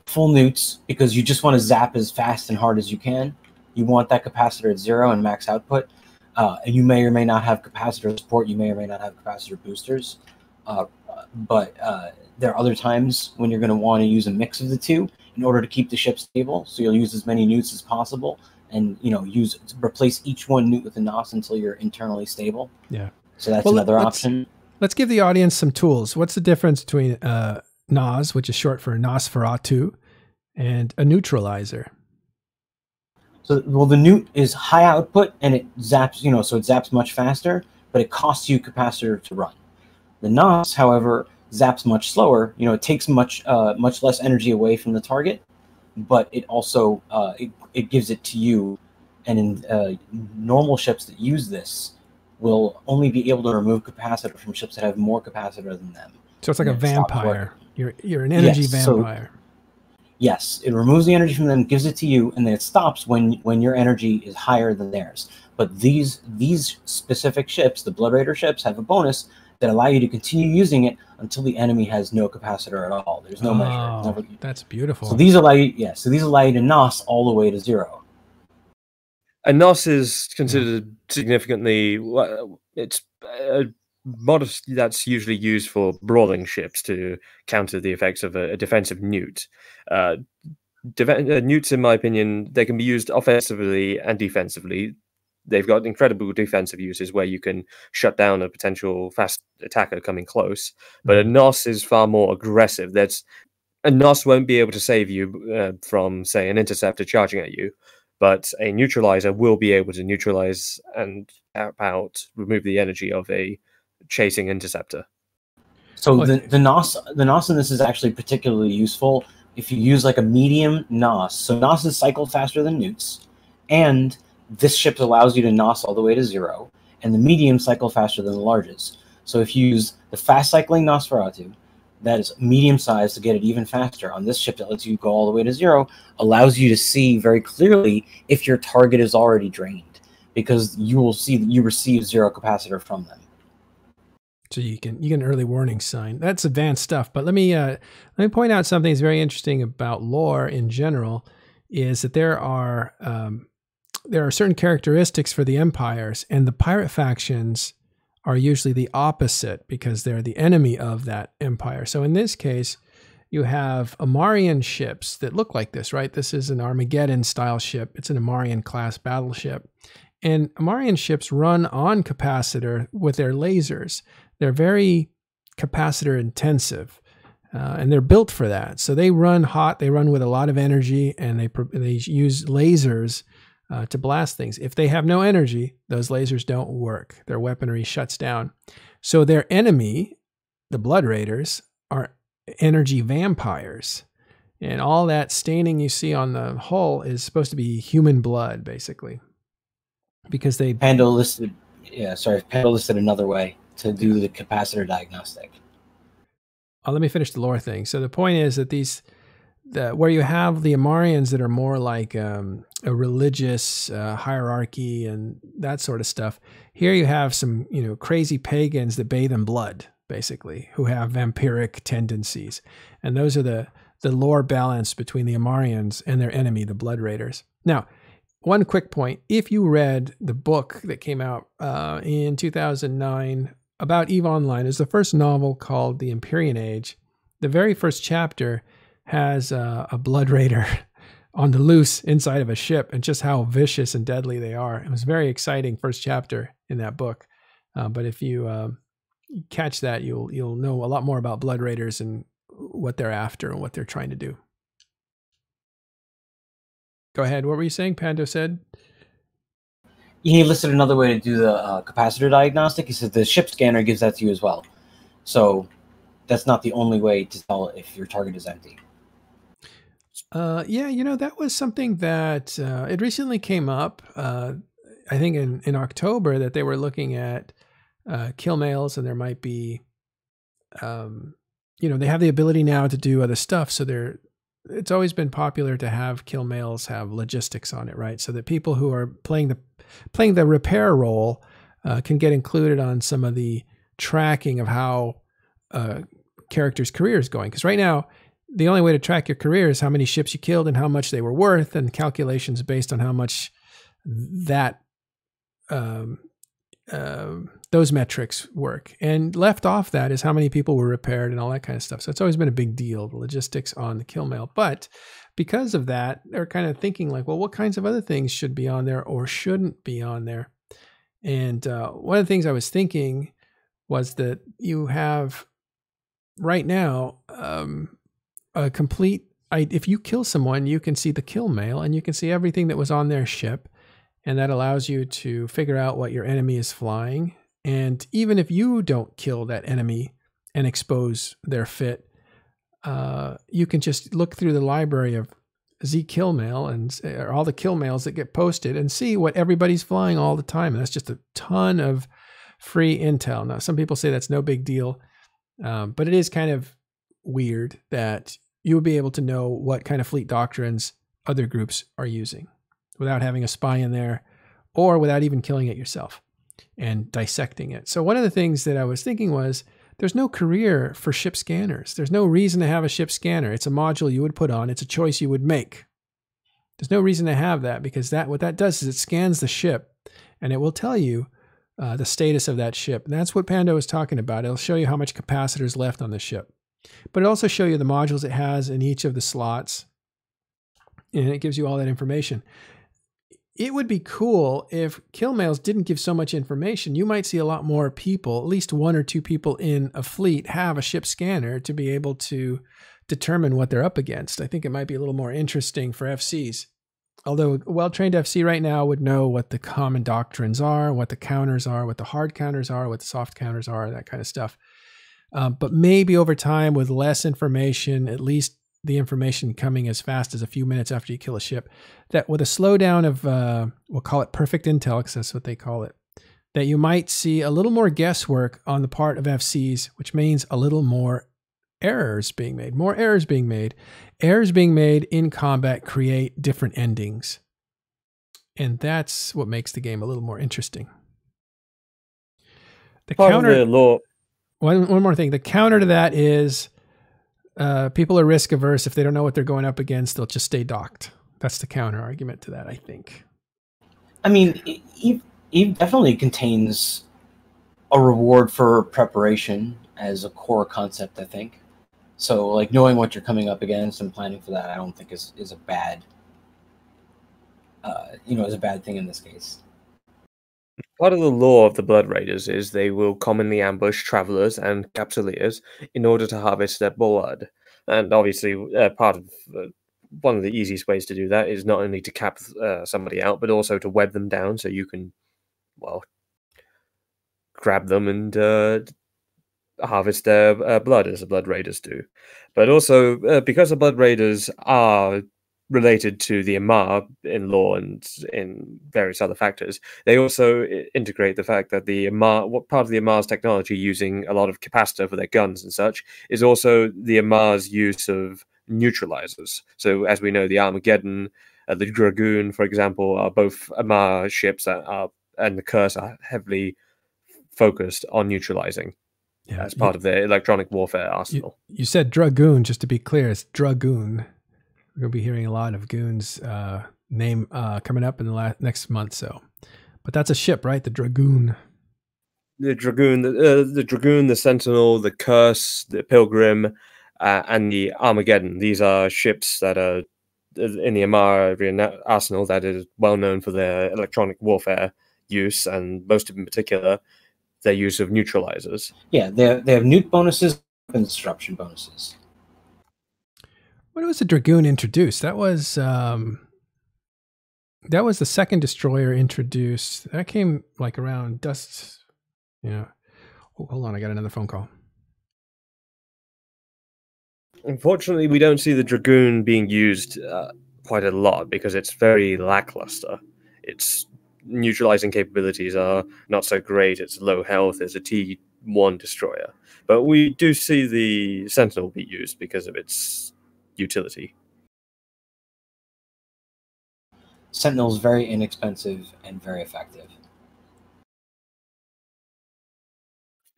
full newts because you just want to zap as fast and hard as you can. You want that capacitor at 0 and max output. And you may or may not have capacitor support. You may or may not have capacitor boosters. But there are other times when you're going to want to use a mix of the two in order to keep the ship stable. So you'll use as many newts as possible, and replace each one newt with a NOS until you're internally stable. Yeah. So that's another option. Let's give the audience some tools. What's the difference between NOS, which is short for Nosferatu, and a neutralizer? So, well, the newt is high output and it zaps, so it zaps much faster, but it costs you capacitor to run. The NOS, however, zaps much slower. It takes much less energy away from the target, but it also it gives it to you. And in normal ships that use this, will only be able to remove capacitor from ships that have more capacitor than them. So it's like a vampire. You're an energy vampire. Yes, it removes the energy from them, gives it to you, and then it stops when your energy is higher than theirs. But these specific ships, the Blood Raider ships, have a bonus that allow you to continue using it until the enemy has no capacitor at all. There's no measure. That's beautiful. So these allow you, to NOS all the way to 0. A NOS is considered significantly. It's a modest. That's usually used for brawling ships to counter the effects of a defensive newt. Newts, in my opinion, they can be used offensively and defensively. They've got incredible defensive uses where you can shut down a potential fast attacker coming close. But a NOS is far more aggressive. A NOS won't be able to save you from, say, an interceptor charging at you. But a neutralizer will be able to neutralize and remove the energy of a chasing interceptor. So the NOS in this is actually particularly useful if you use like a medium NOS. So NOS is cycled faster than newts, and this ship allows you to NOS all the way to 0, and the medium cycle faster than the larges. So if you use the fast cycling Nosferatu, that is medium size to get it even faster. On this ship that lets you go all the way to 0, allows you to see very clearly if your target is already drained, because you will see that you receive 0 capacitor from them. So you get an early warning sign. That's advanced stuff. But let me point out something that's very interesting about lore in general, is that there are certain characteristics for the empires, and the pirate factions are usually the opposite because they're the enemy of that empire. So in this case, you have Amarian ships that look like this, right? This is an Armageddon style ship. It's an Amarian class battleship. And Amarian ships run on capacitor with their lasers. They're very capacitor intensive, and they're built for that. So they run hot, they run with a lot of energy, and they use lasers to blast things. If they have no energy, those lasers don't work. Their weaponry shuts down. So their enemy, the Blood Raiders, are energy vampires. And all that staining you see on the hull is supposed to be human blood, basically. Because they... Pando listed another way to do the capacitor diagnostic. Let me finish the lore thing. So the point is that where you have the Amarians that are more like a religious hierarchy and that sort of stuff, here you have some crazy pagans that bathe in blood, basically, who have vampiric tendencies, and those are the lore balance between the Amarians and their enemy, the Blood Raiders. Now, one quick point: if you read the book that came out in 2009 about EVE Online, is the first novel called The Empyrean Age. The very first chapter has a Blood Raider on the loose inside of a ship, and just how vicious and deadly they are. It was a very exciting first chapter in that book. But if you catch that, you'll know a lot more about Blood Raiders and what they're after and what they're trying to do. Go ahead. What were you saying? Pando said. He listed another way to do the capacitor diagnostic. He said the ship scanner gives that to you as well. So that's not the only way to tell if your target is empty. Yeah, you know, that was something that it recently came up. I think in October that they were looking at kill mails, and there might be, you know, they have the ability now to do other stuff. So it's always been popular to have kill mails have logistics on it, right? So that people who are playing the repair role can get included on some of the tracking of how character's career is going. Because right now, the only way to track your career is how many ships you killed and how much they were worth, and calculations based on how much that those metrics work. And left off that is how many people were repaired and all that kind of stuff. So it's always been a big deal, the logistics on the kill mail. But because of that, they're kind of thinking like, well, what kinds of other things should be on there or shouldn't be on there? And one of the things I was thinking was that you have right now a complete, if you kill someone, you can see the kill mail and you can see everything that was on their ship. And that allows you to figure out what your enemy is flying. And even if you don't kill that enemy and expose their fit, you can just look through the library of Z kill mail or all the kill mails that get posted and see what everybody's flying all the time. And that's just a ton of free intel. Now, some people say that's no big deal, but it is kind of weird that you would be able to know what kind of fleet doctrines other groups are using without having a spy in there or without even killing it yourself and dissecting it. So one of the things that I was thinking was there's no career for ship scanners. There's no reason to have a ship scanner. It's a module you would put on. It's a choice you would make. There's no reason to have that because what that does is it scans the ship and it will tell you the status of that ship. And that's what Pando was talking about. It'll show you how much capacitor is left on the ship. But it'll also show you the modules it has in each of the slots. And it gives you all that information. It would be cool if kill mails didn't give so much information. You might see a lot more people, at least one or two people in a fleet have a ship scanner to be able to determine what they're up against. I think it might be a little more interesting for FCs. Although a well-trained FC right now would know what the common doctrines are, what the counters are, what the hard counters are, what the soft counters are, that kind of stuff. But maybe over time with less information, at least the information coming as fast as a few minutes after you kill a ship, that with a slowdown of, we'll call it perfect intel, because that's what they call it, that you might see a little more guesswork on the part of FCs, which means a little more errors being made. More errors being made. Errors being made in combat create different endings. And that's what makes the game a little more interesting. The Part counter, of the law. One more thing. The counter to that is people are risk averse. If they don't know what they're going up against, they'll just stay docked. That's the counter argument to that, I think. I mean, Eve definitely contains a reward for preparation as a core concept, I think. So, like, knowing what you're coming up against and planning for that, I don't think is a bad, is a bad thing in this case. Part of the law of the Blood Raiders is they will commonly ambush travelers and capsuleers in order to harvest their blood. And obviously, one of the easiest ways to do that is not only to cap somebody out, but also to web them down so you can, well, grab them and harvest their blood, as the Blood Raiders do. But also, because the Blood Raiders are related to the Amar in lore and in various other factors, they also integrate the fact that the Amar, what part of the Amar's technology using a lot of capacitor for their guns and such, is also the Amar's use of neutralizers. So as we know, the Armageddon, the Dragoon, for example, are both Amar ships and the Curse are heavily focused on neutralizing. Yeah, as part of their electronic warfare arsenal. You said Dragoon, just to be clear, it's Dragoon. We're going to be hearing a lot of Goon's name coming up in the next month. But that's a ship, right? The Dragoon. The Dragoon, the Dragoon, the Sentinel, the Curse, the Pilgrim, and the Armageddon. These are ships that are in the Amar arsenal that is well known for their electronic warfare use, and most in particular, their use of neutralizers. Yeah, they have nuke bonuses and disruption bonuses. When was the Dragoon introduced? That was That was the second destroyer introduced. That came like around Dust. Yeah. Oh, hold on, I got another phone call. Unfortunately, we don't see the Dragoon being used quite a lot because it's very lackluster. Its neutralizing capabilities are not so great. It's low health. It's a T1 destroyer. But we do see the Sentinel be used because of its utility. Sentinel's very inexpensive and very effective.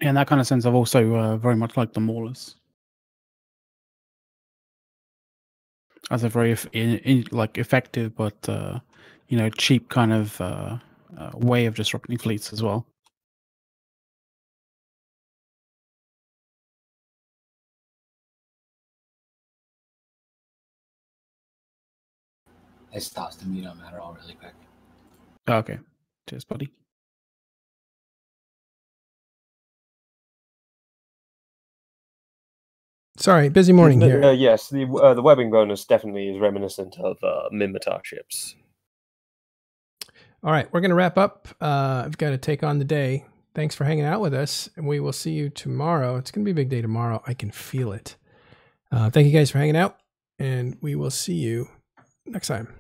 In that kind of sense, I've also very much liked the Maulers as a very like effective but you know, cheap kind of way of disrupting fleets as well. I stopped the mute on that all really quick. Okay, cheers, buddy. Sorry, busy morning here. Yes, the webbing bonus definitely is reminiscent of Minmatar ships. All right, we're going to wrap up. I've got to take on the day. Thanks for hanging out with us, and we will see you tomorrow. It's going to be a big day tomorrow. I can feel it. Thank you guys for hanging out, and we will see you next time.